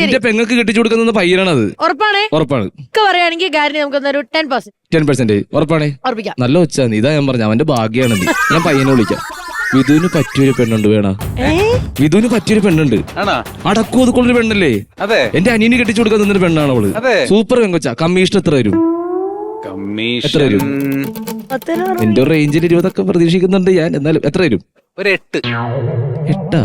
എന്റെ പെങ്ങൾക്ക് കെട്ടിച്ചു കൊടുക്കുന്ന പയ്യനാണത്. ഉറപ്പാണ്. പറയുകയാണെങ്കിൽ നമുക്കൊന്നൊരു 10% ഉറപ്പാണേ. നല്ല ഒച്ച. ഇതാ ഞാൻ പറഞ്ഞു, അവന്റെ ഭാഗ്യാണെന്ന്. ഞാൻ പയ്യനെ വിളിക്കാം. വിധുവിന് പറ്റിയൊരു പെണ്ണുണ്ട്. വേണ വിധുവിന് പറ്റിയൊരു പെണ്ണുണ്ട്. അടക്കോ ഒതുക്കൊള്ളൊരു പെണ്ണല്ലേ? അതെ. എന്റെ അനിയന് കെട്ടിച്ചു കൊടുക്കാൻ നിന്നൊരു പെണ്ണാണ് അവള്. സൂപ്പർ പെങ്കൊച്ച. കമ്മീഷൻ എത്ര വരും? എത്ര വരും? എന്റെ ഒരു റേഞ്ചിൽ 20 പ്രതീക്ഷിക്കുന്നുണ്ട് ഞാൻ. എന്നാലും എത്ര വരും? ഒരു 8. 8?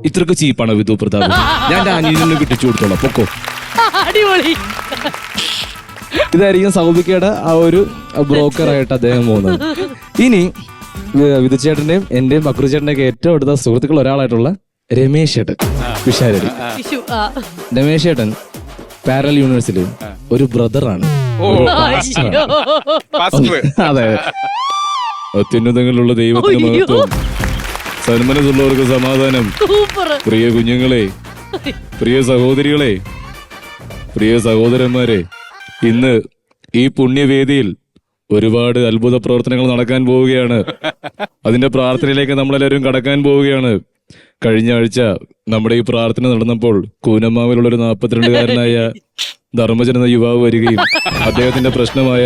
ഇത്രക്ക് ചീപ്പാണോ വിധു പ്രതാപ്? ഞാൻ എന്റെ അനിയനും കെട്ടിച്ചു കൊടുത്തോളാം. പൊക്കോ. ഇതായിരിക്കും സൗബിക്കയുടെ ആ ഒരു ബ്രോക്കറായിട്ട് അദ്ദേഹം പോകുന്നത്. ഇനി വിധു ചേട്ടന്റെയും എന്റെയും ബക്രു ചേട്ടന്റെയും ഏറ്റവും അടുത്ത സുഹൃത്തുക്കൾ ഒരാളായിട്ടുള്ള രമേശ് ചേട്ടൻ വിഷാരടി. രമേശ് ചേട്ടൻ പാരലൽ യൂണിവേഴ്സിൽ ഒരു ബ്രദറാണ്. അതെ. അത്യുന്നതങ്ങളിലുള്ള ദൈവത്തിന് മഹത്വം, സന്മനസ്സുള്ളവർക്ക് സമാധാനം. പ്രിയ കുഞ്ഞുങ്ങളെ, പ്രിയ സഹോദരികളെ, പ്രിയ സഹോദരന്മാരെ, ഇന്ന് ഈ പുണ്യവേദിയിൽ ഒരുപാട് അത്ഭുത പ്രവർത്തനങ്ങൾ നടക്കാൻ പോവുകയാണ്. അതിന്റെ പ്രാർത്ഥനയിലേക്ക് നമ്മളെല്ലാവരും കടക്കാൻ പോവുകയാണ്. കഴിഞ്ഞ ആഴ്ച നമ്മുടെ ഈ പ്രാർത്ഥന നടന്നപ്പോൾ കൂനമ്മാവിലുള്ള ഒരു 42-കാരനായ ധർമ്മജൻ എന്ന യുവാവ് വരികയും അദ്ദേഹത്തിന്റെ പ്രശ്നമായ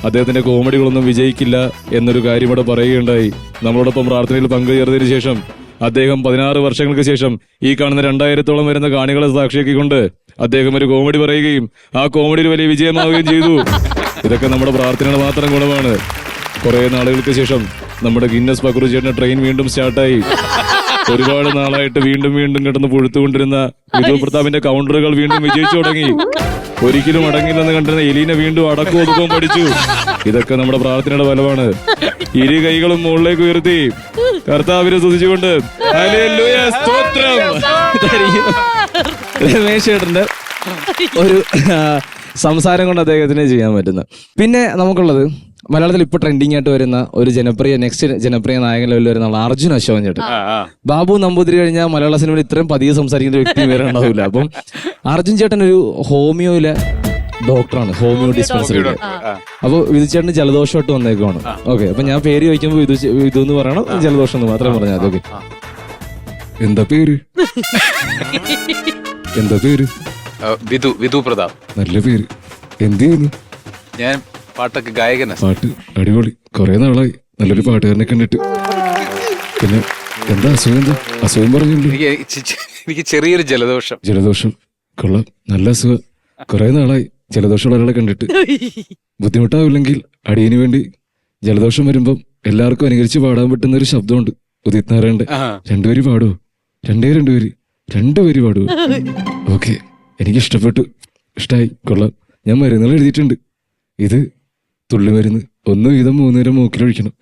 അദ്ദേഹത്തിന്റെ കോമഡികളൊന്നും വിജയിക്കില്ല എന്നൊരു കാര്യം ഇവിടെ പറയുകയുണ്ടായി. നമ്മളോടൊപ്പം പ്രാർത്ഥനയിൽ പങ്കുചേർന്നതിന് ശേഷം അദ്ദേഹം 16 വർഷങ്ങൾക്ക് ശേഷം ഈ കാണുന്ന 2000-ഓളം വരുന്ന കാണികളെ സാക്ഷിയാക്കിക്കൊണ്ട് അദ്ദേഹം ഒരു കോമഡി പറയുകയും ആ കോമഡിയിൽ വലിയ വിജയമാവുകയും ചെയ്തു. ഇതൊക്കെ നമ്മുടെ പ്രാർത്ഥനയുടെ മാത്രം ഗുണമാണ്. കുറെ നാളുകൾക്ക് ശേഷം നമ്മുടെ ഗിന്നസ് ബക്രു ചേട്ടന്റെ ട്രെയിൻ വീണ്ടും സ്റ്റാർട്ടായി. ഒരുപാട് നാളായിട്ട് വീണ്ടും കിടന്ന് പുഴുത്തുകൊണ്ടിരുന്ന വിധു പ്രതാപിന്റെ കൗണ്ടറുകൾ വീണ്ടും വിജയിച്ചു തുടങ്ങി. ഒരിക്കലും അടങ്ങില്ലെന്ന് കണ്ടിരുന്ന എലീന വീണ്ടും അടക്കവും ഒതുക്കവും പഠിച്ചു. ഇതൊക്കെ നമ്മുടെ പ്രാർത്ഥനയുടെ ഫലമാണ്. ഇരു കൈകളും മുകളിലേക്ക് ഉയർത്തി കർത്താവിനെ സ്തുതിച്ചുകൊണ്ട് ഹല്ലേലൂയ സ്തോത്രം. രമേശ് ചേട്ടന്റെ ഒരു സംസാരം കൊണ്ട് അദ്ദേഹത്തിന് ചെയ്യാൻ പറ്റുന്ന. പിന്നെ നമുക്കുള്ളത് മലയാളത്തിൽ ഇപ്പൊ ട്രെൻഡിങ് ആയിട്ട് വരുന്ന ഒരു നെക്സ്റ്റ് ജനപ്രിയ നായകൻ ലെവലിൽ വരുന്ന ആൾ അർജുൻ അശോകൻ ചേട്ടൻ. ബാബു നമ്പൂതിരി കഴിഞ്ഞാൽ മലയാള സിനിമയിൽ ഇത്രയും പതിയെ സംസാരിക്കുന്ന വ്യക്തി വേറെ ഉണ്ടാവില്ല. അപ്പം അർജുൻ ചേട്ടൻ ഒരു ഹോമിയോയിലെ ഡോക്ടറാണ്, ഹോമിയോ ഡിസ്പെൻസറിയുടെ. അപ്പൊ വിധു ചേട്ടന് ജലദോഷമായിട്ട് വന്നേക്കുവാണ്. ഓക്കെ. അപ്പൊ ഞാൻ പേര് ചോദിക്കുമ്പോൾ വിധു എന്ന് പറയണം, ജലദോഷം എന്ന് മാത്രം പറഞ്ഞാൽ. ഓക്കെ. എന്താ പേര്? വിധു പ്രതാപ്. നല്ല പേര്. എന്ത് ചെയ്യുന്നു? ഞാൻ പാട്ടൊക്കെ ഗായകനാണ്. പാട്ട് അടിപൊളി. കുറെ നാളായി നല്ലൊരു പാട്ടുകാരനെ കണ്ടിട്ട്. പിന്നെ എന്താ അസുഖം? എന്താ അസുഖം പറഞ്ഞില്ലേ? എനിക്ക് ചെറിയൊരു ജലദോഷം. കൊള്ളാം, നല്ല അസുഖം. കുറെ നാളായി ജലദോഷമുള്ള ഒരാളെ കണ്ടിട്ട്. ബുദ്ധിമുട്ടാവില്ലെങ്കിൽ അടിയന് വേണ്ടി ജലദോഷം വരുമ്പം എല്ലാവർക്കും അനുകരിച്ച് പാടാൻ പറ്റുന്ന ഒരു ശബ്ദമുണ്ട്, ഉദിത് നാരായണന്റെ. 2 വരി പാടുവോ? 2 വരി പാടുവോ? ഓക്കെ. എനിക്ക് ഇഷ്ടപ്പെട്ടു, ഇഷ്ടായി, കൊള്ളാം. ഞാൻ മരുന്നുകൾ എഴുതിയിട്ടുണ്ട്. ഇത് തുള്ളിമരുന്ന് 1 വീതം 3 നേരം മൂക്കിലൊഴിക്കണം.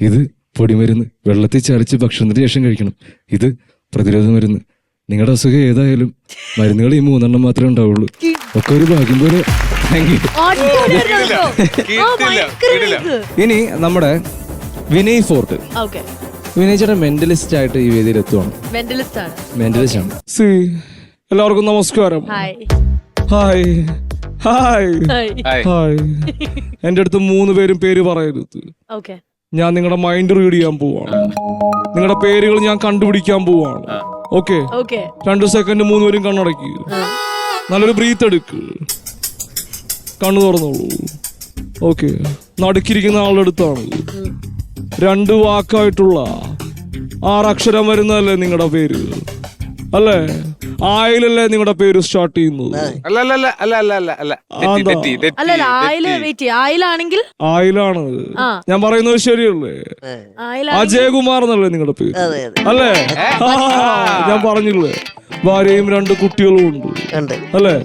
ഇത് പൊടിമരുന്ന് വെള്ളത്തിൽ ചാലിച്ച് ഭക്ഷണത്തിന് ശേഷം കഴിക്കണം. ഇത് പ്രതിരോധ മരുന്ന്. നിങ്ങളുടെ അസുഖം ഏതായാലും മരുന്നുകൾ ഈ 3 എണ്ണം മാത്രമേ ഉണ്ടാവുള്ളൂ. ഒക്കെ ഒരു ഭാഗ്യം പോലെ. ഇനി നമ്മുടെ വിനയ് ഫോർട്ട്. വിനയ് ചേട്ടൻ മെന്റലിസ്റ്റ് ആയിട്ട് ഈ വേദിയിൽ എത്തുവാണ്. മെന്റലിസ്റ്റ് ആണ്. എല്ലാവർക്കും നമസ്കാരം. ഹായ്. എന്റെ അടുത്ത് 3 പേരും പേര് പറയരുത്. ഞാൻ നിങ്ങളുടെ മൈൻഡ് റീഡ് ചെയ്യാൻ പോവാണ്. നിങ്ങളുടെ പേരുകൾ ഞാൻ കണ്ടുപിടിക്കാൻ പോവാണ്. ഓക്കെ. 2 സെക്കൻഡ് 3 പേരും കണ്ണടക്കി നല്ലൊരു ബ്രീത്ത് എടുക്ക്. കണ്ണു തുറന്നോളൂ. ഓക്കെ. നടുക്കിരിക്കുന്ന ആളുടെ അടുത്താണ് 2 വാക്കായിട്ടുള്ള 6 അക്ഷരം വരുന്നതല്ലേ നിങ്ങളുടെ പേര്? അല്ലേ? ആയിലല്ലേ നിങ്ങളുടെ പേര് സ്റ്റാർട്ട് ചെയ്യുന്നത്? അല്ല അല്ല അല്ല അല്ല അല്ല അല്ല അല്ല തെറ്റി, തെറ്റി, തെറ്റി, അല്ലല്ല ആയില് തെറ്റി. വെയിറ്റ് ആയിലാണെങ്കിൽ ആയിലാണ്. ആ. ഞാൻ പറയുന്നത് ശരിയല്ലേ? ആയിലാണെങ്കിൽ അജയകുമാർ എന്നല്ലേ നിങ്ങളുടെ പേര്? അതെ അതെ അല്ലേ? ഞാൻ പറഞ്ഞില്ലേ, ഭാര്യയും 2 കുട്ടികളും ഉണ്ട് ഉണ്ട് അല്ലേ?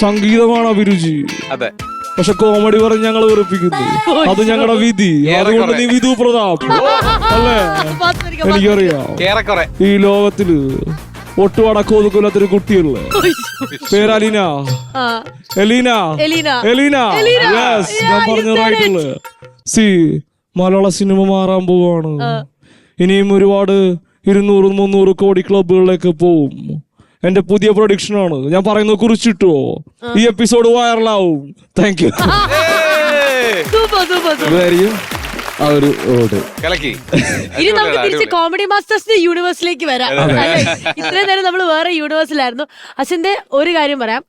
സംഗീതമാണ് അഭിരുചി, അതെ. പക്ഷെ കോമഡി പറഞ്ഞ് ഞങ്ങൾ വെറുപ്പിക്കുന്നു. അത് ഞങ്ങളുടെ വിധി. അതുകൊണ്ട് നീ വിധു പ്രതാപ് അല്ലേ? എനിക്കറിയാം ഏറെക്കുറെ. ഈ ലോകത്തില് ഒട്ടും അടക്കോതുക്കൊല്ലാത്തൊരു കുട്ടിയല്ലേ, പേര് അലീന. എലീന. എലീന. എലീന. യെസ്, ഞാൻ പറഞ്ഞ റൈറ്റല്ലേ? സി, മലയാള സിനിമ മാറാൻ പോവാണ്. ഇനിയും ഒരുപാട് 200-300 കോടി ക്ലബുകളിലേക്ക് പോവും. എന്റെ പുതിയ പ്രൊഡിക്ഷൻ ആണ്, ഞാൻ പറയുന്നത് കുറിച്ചിട്ടോ. ഈ എപ്പിസോഡ് വൈറലാവും. Thank you. ഇതായിരിക്കും ആ ഒരു ഓട്. കലക്കി. ഇനി നമുക്ക് തിരിച്ച് കോമഡി മാസ്റ്റേഴ്സിന്റെ യൂണിവേഴ്സിലേക്ക് വരാം. അല്ലേ? ഇത്രയും നേരം നമ്മൾ വേറെ യൂണിവേഴ്സിലായിരുന്നു. അച്ഛന്റെ ഒരു കാര്യം പറയാം,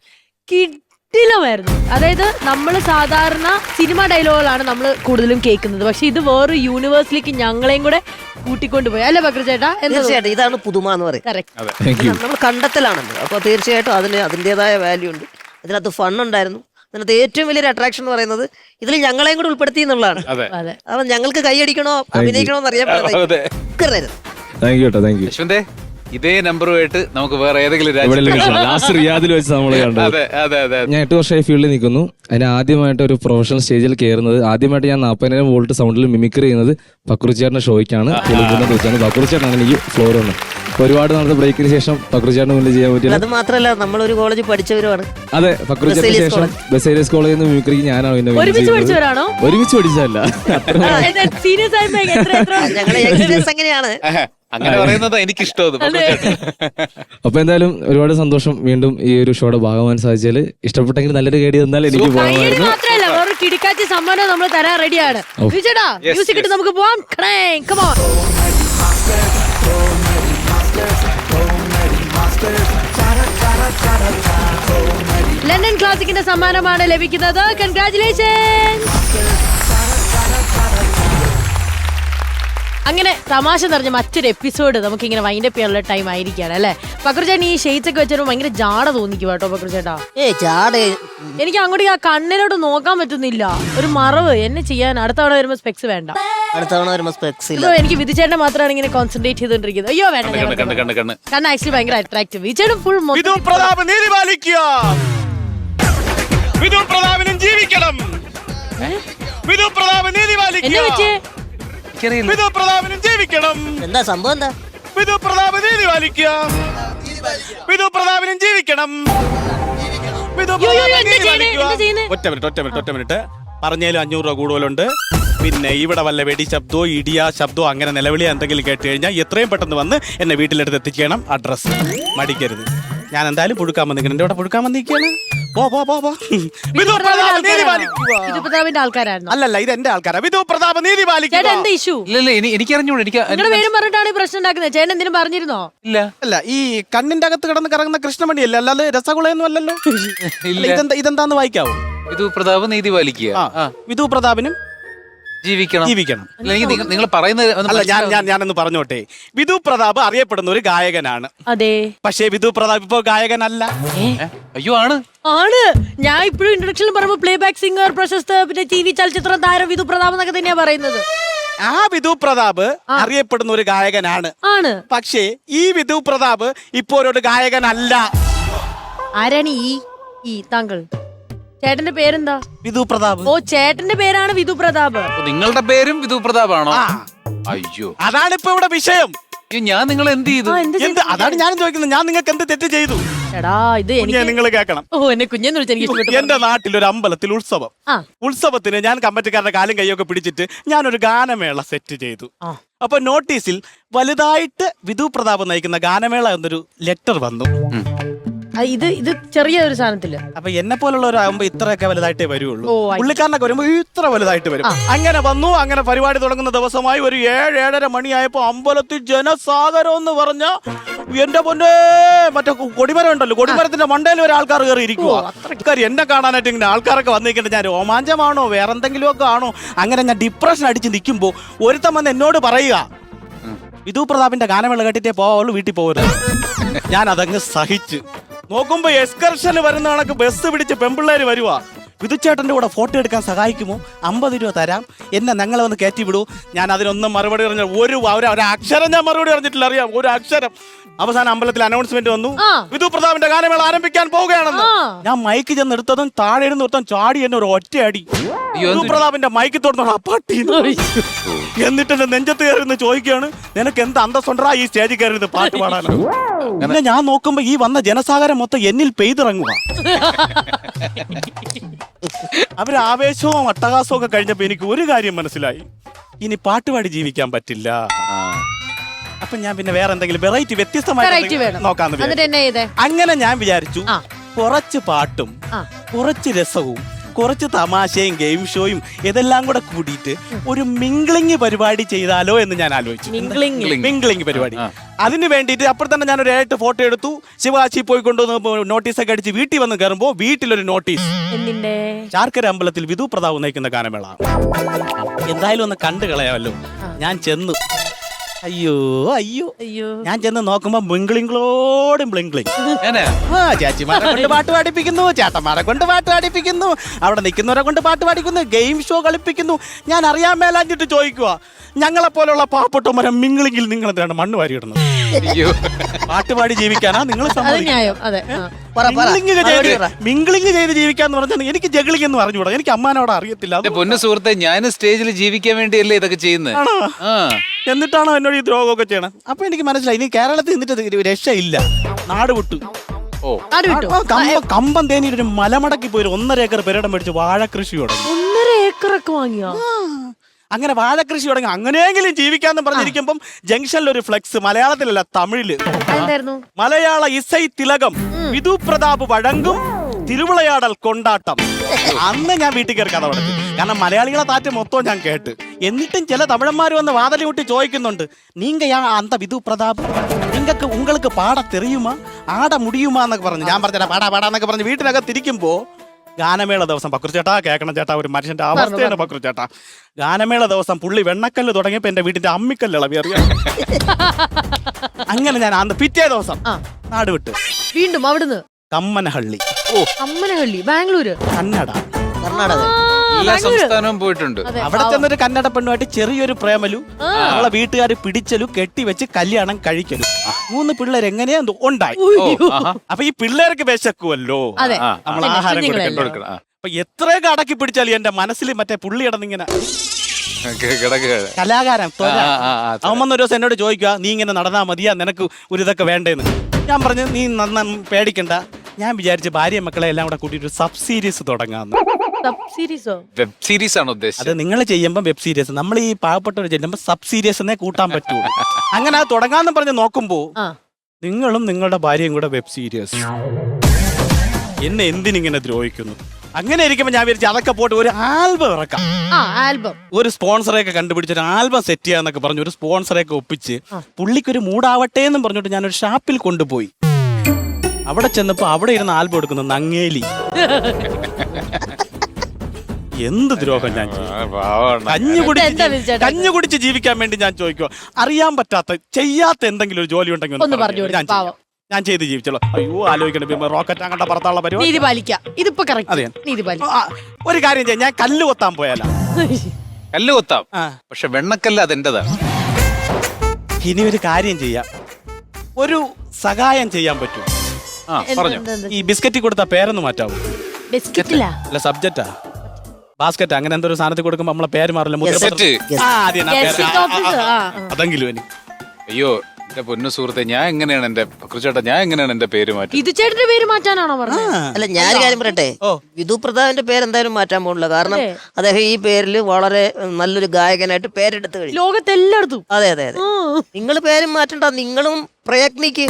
കിടിലമായിരുന്നു. അതായത് നമ്മൾ സാധാരണ സിനിമ ഡയലോഗുകളാണ് നമ്മൾ കൂടുതലും കേൾക്കുന്നത്, പക്ഷെ ഇത് വേറെ യൂണിവേഴ്സിലേക്ക് ഞങ്ങളെയും കൂടെ കൂട്ടിക്കൊണ്ടുപോയി. അല്ലേ ബക്രു ചേട്ടാ? തീർച്ചയായിട്ടും ഇതാണ് പുതുമ എന്ന് പറയും. നമ്മൾ കണ്ടെത്തലാണല്ലോ, അപ്പൊ തീർച്ചയായിട്ടും അതിന് അതിൻ്റെതായ വാല്യൂ ഉണ്ട്. ഇതിനകത്ത് ഫൺ ഉണ്ടായിരുന്നു. അതിനകത്ത് ഏറ്റവും വലിയൊരു അട്രാക്ഷൻ എന്ന് പറയുന്നത് ഇതിൽ ഞങ്ങളെയും കൂടെ ഉൾപ്പെടുത്തി എന്നുള്ളതാണ്. അപ്പൊ ഞങ്ങൾക്ക് കൈയടിക്കണോ അഭിനയിക്കണോ എന്ന് അറിയാൻ യശ്വന്തേ, ഇതേ നമ്പറുമായിട്ട് നമുക്ക് വേറെ ഏതെങ്കിലും ലാസ്റ്റ് റിയാദിൽ വെച്ച് നമ്മൾ കണ്ടത്. ഞാൻ 8 വർഷമായി ഫീൽഡിൽ നിൽക്കുന്നു. അതിന് ആദ്യമായിട്ട് ഒരു പ്രൊഫഷണൽ സ്റ്റേജിൽ കയറുന്നത്, ആദ്യമായിട്ട് ഞാൻ 40,000 വോൾട്ട് സൗണ്ടിൽ മിമിക്രി ചെയ്യുന്നത് പക്രുചേട്ടന്റെ ഷോയ്ക്കാണ്. പക്രുചേട്ടനാണ് എനിക്ക് ഫ്ലോർ വന്നത്. ഒരുപാട് നാളത്തെ ബ്രേക്കിന് ശേഷം പക്രുചേട്ടന് മുന്നിൽ ചെയ്യാൻ പറ്റില്ല. അത് മാത്രമല്ല, നമ്മളൊരു കോളേജ് പഠിച്ചവരുമാണ്. അതെ, പക്രുചേട്ടന് ശേഷം ബസേലിയസ് കോളേജിൽ നിന്ന് മിമിക്രിക്ക് ഞാനാണ് പിന്നെ ഒരുമിച്ച് പഠിച്ചവരാണോ? ഒരുമിച്ച് പഠിച്ചതല്ല. ഞങ്ങളുടെ എക്സ്പീരിയൻസ് എങ്ങനെയാണ് അങ്ങനെ പറയുന്നത് എനിക്കിഷ്ടം. അപ്പൊ എന്തായാലും ഒരുപാട് സന്തോഷം വീണ്ടും ഈ ഒരു ഷോയുടെ ഭാഗമാകാൻ സാധിച്ചാൽ. ഇഷ്ടപ്പെട്ടെങ്കിൽ നല്ലൊരു കേടി തന്നാൽ എനിക്ക് പോകാമായിരുന്നു. മാത്രമല്ല വേറെ കിടിക്കാച്ചി സമ്മാനം നമ്മൾ തരാൻ റെഡിയാണ്. ചേട്ടാ മ്യൂസിക് ഇട്ട് നമുക്ക് പോവാം. Come on. ലണ്ടൻ ക്ലാസിക്കിന്റെ സമ്മാനമാണ് ലഭിക്കുന്നത്. കൺഗ്രാറ്റുലേഷൻസ്. അങ്ങനെ തമാശ നിറഞ്ഞ മറ്റൊരു എപ്പിസോഡ് നമുക്ക് ഇങ്ങനെ വൈൻഡപ്പ് ചെയ്യാനുള്ള ടൈം ആയിരിക്കാണ് അല്ലെ? പക്രുചേട്ടൻ ഈ ഷെയ്ഡ്സ് ഒക്കെ വെച്ചാൽ ഭയങ്കര ജാട തോന്നിക്കും കേട്ടോ പക്രുചേട്ടാ. എനിക്ക് അങ്ങോട്ട് ആ കണ്ണിലോട്ട് നോക്കാൻ പറ്റുന്നില്ല. ഒരു മറവ് എന്നെ ചെയ്യാൻ. അടുത്ത തവണ വരുമ്പോ സ്പെക്സ് വേണ്ട. എനിക്ക് വിധിച്ചേട്ടനെ മാത്രമാണ് ഇങ്ങനെ കോൺസെൻട്രേറ്റ് ചെയ്തോണ്ടിരിക്കുന്നത്. അയ്യോ വേണ്ട, കണ്ണ് ആക്ച്വലി ഭയങ്കര അട്രാക്റ്റീവ്. വിധിച്ചേട്ടൻ ഫുൾ എന്നെ വെച്ച് എന്താ സംഭവം? എന്താ ഒറ്റ മിനിറ്റ് പറഞ്ഞാലും 500 രൂപ കൂടുതലുണ്ട്. പിന്നെ ഇവിടെ വല്ല വെടി ശബ്ദമോ ഇടിയാ ശബ്ദമോ അങ്ങനെ നിലവിളിയോ എന്തെങ്കിലും കേട്ട് കഴിഞ്ഞാൽ എത്രയും പെട്ടെന്ന് വന്ന് എന്നെ വീട്ടിലെടുത്ത് എത്തിക്കണം. അഡ്രസ് മടിക്കരുത്. ഞാൻ എന്തായാലും പുഴുക്കാൻ വന്നിരിക്കണം. എന്റെ ഇവിടെ പുഴുക്കാൻ വന്നിരിക്കുകയാണ്. അല്ലല്ല, ഇത് എന്റെ ആൾക്കാരാ. വിധു പ്രതാപ് നീതി പാലിക്കുക. പ്രശ്നം ഉണ്ടാക്കുന്നത് ചേട്ടൻ എന്തിനും പറഞ്ഞിരുന്നോ? ഇല്ല അല്ല, ഈ കണ്ണിന്റെ അകത്ത് കിടന്ന് കറങ്ങുന്ന കൃഷ്ണമണിയല്ല, അല്ലാതെ രസഗുളയൊന്നും അല്ലല്ലോ. ഇതെന്താന്ന് വായിക്കാവോ? വിധു പ്രതാപ് നീതി പാലിക്കുക. വിധു പ്രതാപിനും ജീവിക്കണം. നിങ്ങൾ പറയുന്നത് ഞാനൊന്ന് പറഞ്ഞോട്ടെ. വിധു പ്രതാപ് അറിയപ്പെടുന്ന ഒരു ഗായകനാണ്. അതെ, പക്ഷേ വിധു പ്രതാപ് ഇപ്പൊ ഗായകനല്ല. അയ്യോ, ആണ്. ഞാൻ ഇപ്പോഴും ഇൻട്രൊഡക്ഷനിൽ പറയുമ്പോ പ്ലേ ബാക്ക് സിംഗർ, പ്രശസ്ത പിന്നെ TV ചലച്ചിത്ര താരം വിധു പ്രതാപ് എന്നൊക്കെ തന്നെയാ പറയുന്നത്. ആ വിധു പ്രതാപ് അറിയപ്പെടുന്ന ഒരു ഗായകനാണ്. പക്ഷേ ഈ വിധു പ്രതാപ് ഇപ്പോ ഒരു ഗായകനല്ല. ആരാണ് ഈ താങ്കൾ? ചേട്ടന്റെ പേരെന്താ? വിധു പ്രതാപ്. ഓ, ചേട്ടന്റെ പേരാണ് വിധു പ്രതാപ്. നിങ്ങളുടെ പേരും വിധു പ്രതാപാണോ? അയ്യോ, അതാണ് ഇപ്പൊ ഇവിടെ വിഷയം. ഞാൻ നിങ്ങൾ എന്ത് ചെയ്തു? അതാണ് ഞാൻ ചോദിക്കുന്നത്. ഞാൻ നിങ്ങൾക്ക് എന്ത് തെറ്റ് ചെയ്തു? നിങ്ങൾ കേൾക്കണം. എന്റെ നാട്ടിൽ ഒരു അമ്പലത്തിൽ ഉത്സവത്തിന് ഞാൻ കമ്മിറ്റിക്കാരുടെ കാലും കൈയൊക്കെ പിടിച്ചിട്ട് ഞാനൊരു ഗാനമേള സെറ്റ് ചെയ്തു. അപ്പൊ നോട്ടീസിൽ വലുതായിട്ട് വിധു പ്രതാപ് നയിക്കുന്ന ഗാനമേള എന്നൊരു ലെറ്റർ വന്നു. ഇത് ചെറിയ ഒരു സാധനത്തില്. അപ്പൊ എന്നെ പോലുള്ളവരാകുമ്പോ ഇത്രയൊക്കെ വലുതായിട്ടേ വരുള്ളൂ. പുള്ളിക്കാരനൊക്കെ വരുമ്പോ ഇത്ര വലുതായിട്ട് വരും. അങ്ങനെ വന്നു. അങ്ങനെ പരിപാടി തുടങ്ങുന്ന ദിവസമായി ഒരു 7-7:30 മണിയായപ്പോ അമ്പലത്തിൽ ജനസാഗരം എന്ന് പറഞ്ഞ എന്റെ പൊന്നെ, മറ്റേ കൊടിമരം ഉണ്ടല്ലോ, കൊടിമരത്തിന്റെ മണ്ടയിൽ ഒരു ആൾക്കാർ കയറി ഇരിക്കുവോ. എന്നെ കാണാനായിട്ട് ഇങ്ങനെ ആൾക്കാരൊക്കെ വന്നിരിക്കട്ടെ. ഞാൻ രോമാഞ്ചമാണോ വേറെന്തെങ്കിലും ഒക്കെ ആണോ, അങ്ങനെ ഞാൻ ഡിപ്രഷൻ അടിച്ച് നിൽക്കുമ്പോ ഒരുത്തം വന്ന് എന്നോട് പറയുക, വിധു പ്രതാപിന്റെ ഗാനമേള കേട്ടിട്ടേ പോവുള്ളൂ, വീട്ടിൽ പോകരുത്. ഞാൻ അതങ്ങ് സഹിച്ച് നോക്കുമ്പോ എക്സ്കർഷന് വരുന്ന കണക്ക് ബസ് പിടിച്ച് പെമ്പിള്ളേര് വരുവാ. വിധുച്ചേട്ടന്റെ കൂടെ ഫോട്ടോ എടുക്കാൻ സഹായിക്കുമോ? 50 രൂപ തരാം, എന്നെ ഞങ്ങളെ ഒന്ന് കയറ്റി വിടൂ. ഞാൻ അതിനൊന്നും മറുപടി പറഞ്ഞ ഒരു അക്ഷരം ഞാൻ മറുപടി പറഞ്ഞിട്ടില്ല. അറിയാം, ഒരു അക്ഷരം. അവസാനം അമ്പലത്തിൽ അനൗൺസ്മെന്റ് വന്നു, വിധു പ്രതാപിന്റെ ഗാനമേള ആരംഭിക്കാൻ പോവുകയാണെന്ന്. ഞാൻ മൈക്ക് ചെന്ന് എടുത്തതും താഴെ ഇരുന്ന് ഒരുത്തൻ ചാടി എന്നെ ഒരു ഒറ്റയടി. വിധു പ്രതാപിന്റെ മൈക്ക് തുറന്നു അപ്പാട്ടി. എന്നിട്ട് എന്റെ നെഞ്ചത്ത് കയറി ചോദിക്കുകയാണ്, നിനക്ക് എന്ത് അന്തസ്സുണ്ടാ ഈ സ്റ്റേജിൽ കയറി പാട്ട് പാടാനോ? പിന്നെ ഞാൻ നോക്കുമ്പോ ഈ വന്ന ജനസാഗരം മൊത്തം എന്നിൽ പെയ്തിറങ്ങുക. അവര് ആവേശവും അട്ടഹാസവും ഒക്കെ കഴിഞ്ഞപ്പോ എനിക്ക് ഒരു കാര്യം മനസ്സിലായി, ഇനി പാട്ടുപാടി ജീവിക്കാൻ പറ്റില്ല. അപ്പൊ ഞാൻ പിന്നെ വേറെ എന്തെങ്കിലും വെറൈറ്റി വ്യത്യസ്തമായിട്ട് നോക്കാന്ന് വിചാരിച്ചു. അങ്ങനെ ഞാൻ വിചാരിച്ചു, കുറച്ച് പാട്ടും കുറച്ച് രസവും കുറച്ച് തമാശയും ഗെയിം ഷോയും ഇതെല്ലാം കൂടെ കൂടിയിട്ട് ഒരു മിംഗ്ലിംഗ് പരിപാടി ചെയ്താലോ എന്ന് ഞാൻ ആലോചിച്ചു. മിംഗ്ലിംഗ് പരിപാടി. അതിന് വേണ്ടിയിട്ട് അപ്പോൾ തന്നെ ഞാൻ ഒരു 8 ഫോട്ടോ എടുത്തു. ശിവാജി പോയി കൊണ്ടുവന്ന് നോട്ടീസൊക്കെ അടിച്ച് വീട്ടിൽ വന്ന് കയറുമ്പോ വീട്ടിലൊരു നോട്ടീസ്, ചാർക്കര അമ്പലത്തിൽ വിധു പ്രതാപ് നയിക്കുന്ന ഗാനമേള. എന്തായാലും ഒന്ന് കണ്ടു കളയാമല്ലോ. ഞാൻ ചെന്നു. അയ്യോ അയ്യോ അയ്യോ, ഞാൻ ചെന്ന് നോക്കുമ്പോ ബ്ലിംഗ്ലിംഗ്ലോടും ബ്ലിംഗ്ലിംഗ്. ചേച്ചിമാരെ കൊണ്ട് പാട്ട് പാടിപ്പിക്കുന്നു, ചേട്ടന്മാരെ കൊണ്ട് പാട്ട് പാടിപ്പിക്കുന്നു, അവിടെ നിൽക്കുന്നവരെ കൊണ്ട് പാട്ട് പാടിക്കുന്നു, ഗെയിം ഷോ കളിപ്പിക്കുന്നു. ഞാൻ അറിയാൻ മേലാഞ്ഞിട്ട് ചോദിക്കുക, ഞങ്ങളെ പോലുള്ള പാവപ്പെട്ടവരെ മിംഗ്ലിംഗിൽ നിങ്ങൾ എന്താണ് മണ്ണ് വാരിയിടുന്നത്? പാട്ടുപാടി ജീവിക്കാനാ നിങ്ങൾ? മിംഗ്ലിംഗ് ചെയ്ത് ജീവിക്കാന്ന് പറഞ്ഞാൽ എനിക്ക് ജഗ്ലിംഗ് എന്ന് പറഞ്ഞുകൂടാ. എനിക്ക് അമ്മാനോട് അറിയത്തില്ല. പൊന്നു സുഹൃത്തെ, ഞാൻ സ്റ്റേജിൽ ജീവിക്കാൻ വേണ്ടിയല്ലേ ഇതൊക്കെ ചെയ്യുന്നത്. എന്നിട്ടാണോ എന്നോട് ഈ ദ്രോഹമൊക്കെ ചെയ്യണം? അപ്പൊ എനിക്ക് മനസ്സിലായി, ഇനി കേരളത്തിൽ നിന്നിട്ട് രക്ഷയില്ല. നാട് വിട്ടു. കമ്പം തേനിയിൽ ഒരു മലമടക്കി പോയി 1.5 ഏക്കർ പെരടം മേടിച്ച് വാഴ കൃഷി തുടങ്ങി. 1.5 ഏക്കറൊക്കെ വാങ്ങിയോ? അങ്ങനെ വാഴ കൃഷി തുടങ്ങി. അങ്ങനെയെങ്കിലും ജീവിക്കാന്ന് പറഞ്ഞിരിക്കുമ്പം ജംഗ്ഷനിൽ ഒരു ഫ്ലെക്സ്, മലയാളത്തിലല്ല തമിഴില്, മലയാള ഇസൈ തിലകം വിധു പ്രതാപ് വഴങ്കും തിരുവിളയാടൽ കൊണ്ടാട്ടം. അന്ന് ഞാൻ വീട്ടിൽ കയറി കഥ തുടങ്ങി. കാരണം മലയാളികളെ താറ്റ് മൊത്തം ഞാൻ കേട്ട്. എന്നിട്ടും ചില തമിഴന്മാർ വന്ന് വാതിലി കൂട്ടി ചോദിക്കുന്നുണ്ട്, നീങ്ക അന്ത വിധു പ്രതാപ്, നിങ്ങൾക്ക് உங்களுக்கு പാട തെറിയുമാ ആട മുടിയുമാ എന്നൊക്കെ പറഞ്ഞു. ഞാൻ പറഞ്ഞ പാടാന്നൊക്കെ പറഞ്ഞ് വീട്ടിനകത്ത് തിരിക്കുമ്പോ ഗാനമേള ദിവസം പക്രു ചേട്ടാ കേൾക്കണം ചേട്ടാ, ഒരു മനുഷ്യന്റെ അവസ്ഥയാണ് പക്രു ചേട്ടാ. ഗാനമേള ദിവസം പുള്ളി വെണ്ണക്കല്ല് തുടങ്ങിയപ്പോ എന്റെ വീട്ടിന്റെ അമ്മിക്കല്ല് ഇളവി അറിയാം. അങ്ങനെ ഞാൻ അന്ന് പിറ്റേ ദിവസം നാട് വിട്ട് വീണ്ടും അവിടുന്ന് കമ്മനഹള്ളി, കമ്മനഹള്ളി, ബാംഗ്ലൂര്, കന്നഡ, കർണാടക, എല്ലാ സംസ്ഥാനവും പോയിട്ടുണ്ട്. അവിടെ ചെന്നൊരു കന്നഡ പെണ്ണുമായിട്ട് ചെറിയൊരു പ്രേമലു, നമ്മളെ വീട്ടുകാർ പിടിച്ചലു, കെട്ടിവെച്ച് കല്യാണം കഴിക്കലും. 3 പിള്ളേർ എങ്ങനെയാ ഉണ്ടായി. അപ്പൊ ഈ പിള്ളേർക്ക് വിശക്കുമല്ലോ, നമ്മൾ ആഹാരം കൊടുക്കണം. അപ്പൊ എത്രയൊക്കെ അടക്കി പിടിച്ചാലും എന്റെ മനസ്സിൽ മറ്റേ പുള്ളി ഇടന്നിങ്ങനെ കലാകാരൻ അവൻ വന്ന ഒരു ദിവസം എന്നോട് ചോദിക്കുക, നീ ഇങ്ങനെ നടന്നാ മതിയാ, നിനക്ക് ഒരു ഇതൊക്കെ വേണ്ടേന്ന്. ഞാൻ പറഞ്ഞു, നീ പേടിക്കണ്ട, ഞാൻ വിചാരിച്ച ഭാര്യ മക്കളെ എല്ലാം കൂടെ കൂട്ടിയിട്ട് സബ് സീരീസ് തുടങ്ങാന്ന്. വെബ് സീരീസ് ആണ് ഉദ്ദേശിച്ചത്. അത് നിങ്ങൾ ചെയ്യുമ്പോ വെബ് സീരീസ്, നമ്മൾ ഈ പാവപ്പെട്ടവർ ചെല്ലുമ്പോ സബ് സീരീസ് എന്നേ കൂട്ടാൻ പറ്റുള്ളൂ. അങ്ങനെ അത് തുടങ്ങാന്ന് പറഞ്ഞ് നോക്കുമ്പോ നിങ്ങളും നിങ്ങളുടെ ഭാര്യയും കൂടെ വെബ് സീരീസ്. എന്നെ എന്തിനിങ്ങനെ ദ്രോഹിക്കുന്നു? അങ്ങനെ ഇരിക്കുമ്പോ ഞാൻ വിചാരിച്ചു അതൊക്കെ പോയിട്ട് ഒരു ആൽബം ഇറക്കാം. ഒരു സ്പോൺസറെയൊക്കെ കണ്ടുപിടിച്ച് ഒരു ആൽബം സെറ്റ് ചെയ്യാന്നൊക്കെ പറഞ്ഞു ഒരു സ്പോൺസറെയൊക്കെ ഒപ്പിച്ച് പുള്ളിക്കൊരു മൂടാവട്ടെ എന്നും പറഞ്ഞിട്ട് ഞാനൊരു ഷാപ്പിൽ കൊണ്ടുപോയി. അവിടെ ചെന്നപ്പോ അവിടെ ഇരുന്ന് ആൽബം എടുക്കുന്നു നങ്ങേലി. എന്ത് ദ്രോഹം ഞാൻ കഞ്ഞു കുടിച്ച് ജീവിക്കാൻ വേണ്ടി ഞാൻ ചോദിക്കുക. അറിയാൻ പറ്റാത്ത ചെയ്യാത്ത എന്തെങ്കിലും ഒരു ജോലി ഉണ്ടെങ്കിൽ ഞാൻ ചെയ്ത് ജീവിച്ചോളൂ. അയ്യോ ആലോചിക്കണം, റോക്കറ്റ് അങ്ങോട്ട് പറത്താനുള്ള പരിപാടി. ഒരു കാര്യം ചെയ്യാം, ഞാൻ കല്ല് കൊത്താൻ പോയാലോ? കല്ല് കൊത്താം, പക്ഷെ വെണ്ണക്കല്ല് അതെന്റേതാണ്. ഇനി ഒരു കാര്യം ചെയ്യാം, ഒരു സഹായം ചെയ്യാൻ പറ്റും. ഈ ബിസ്ക്കറ്റ് കൊടുത്ത പേരൊന്ന് മാറ്റാവൂ? അല്ല സബ്ജക്റ്റാ, ബാസ്ക്കറ്റ് അങ്ങനെ എന്തൊരു സാധനത്തിൽ കൊടുക്കുമ്പോ നമ്മളെ പേര് മാറില്ല. അതെങ്കിലും എനിക്ക്. അയ്യോ എന്റെ പൊന്നു സുഹൃത്തെ, ഞാൻ എങ്ങനെയാണ് എന്റെ പേര് മാറ്റി? ഇത് ചേട്ടന്റെ പേര് മാറ്റാനാണോ പറഞ്ഞത്? അല്ല ഞാനൊരു കാര്യം പറയട്ടെ, വിധു പ്രതാപിന്റെ പേര് എന്തായാലും മാറ്റാൻ പോകില്ല. കാരണം അദ്ദേഹം ഈ പേരിൽ വളരെ നല്ലൊരു ഗായകനായിട്ട് പേരെടുത്ത് കഴിഞ്ഞു ലോകത്തെല്ലായിടത്തും. അതെ അതെ അതെ, നിങ്ങൾ പേരും മാറ്റണ്ട, നിങ്ങളും പ്രയത്നിക്ക്.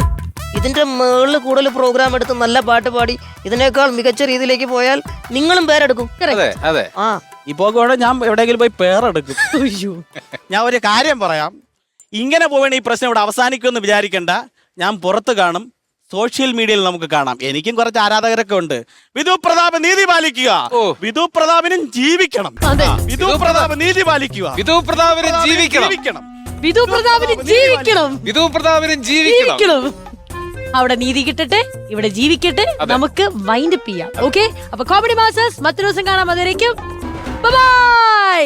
ഇതിന്റെ മുകളിൽ കൂടുതൽ പ്രോഗ്രാം എടുത്ത് നല്ല പാട്ട് പാടി ഇതിനേക്കാൾ മികച്ച രീതിയിലേക്ക് പോയാൽ നിങ്ങളും പേരെടുക്കും. ഇപ്പൊ ഞാൻ എവിടെയെങ്കിലും പോയി പേരെടുക്കും. ഞാൻ ഒരു കാര്യം പറയാം, ഇങ്ങനെ പോവേണ്ട ഈ പ്രശ്നം ഇവിടെ അവസാനിക്കുമെന്ന് വിചാരിക്കണ്ട. ഞാൻ പുറത്ത് കാണും, സോഷ്യൽ മീഡിയയിൽ നമുക്ക് കാണാം. എനിക്കും കുറച്ച് ആരാധകരൊക്കെ ഉണ്ട്. വിധു പ്രതാപ് നീതി പാലിക്കുക, വിധു പ്രതാപിനും ജീവിക്കണം, വിധു പ്രതാപ് നീതി പാലിക്കുക, വിധു പ്രതാപിനും ജീവിക്കണം, വിധു പ്രതാപിനും ജീവിക്കണം, വിധു പ്രതാപിനും ജീവിക്കണം. അവിടെ നീതി കിട്ടട്ടെ, ഇവിടെ ജീവിക്കട്ടെ, നമുക്ക് വൈൻഡ് അപ്പ് ചെയ്യാം. ഓക്കെ, അപ്പൊ കോമഡി മാസ്റ്റേഴ്സ് മറ്റൊരു ദിവസം കാണാം. അതുവരേക്കും ബൈ.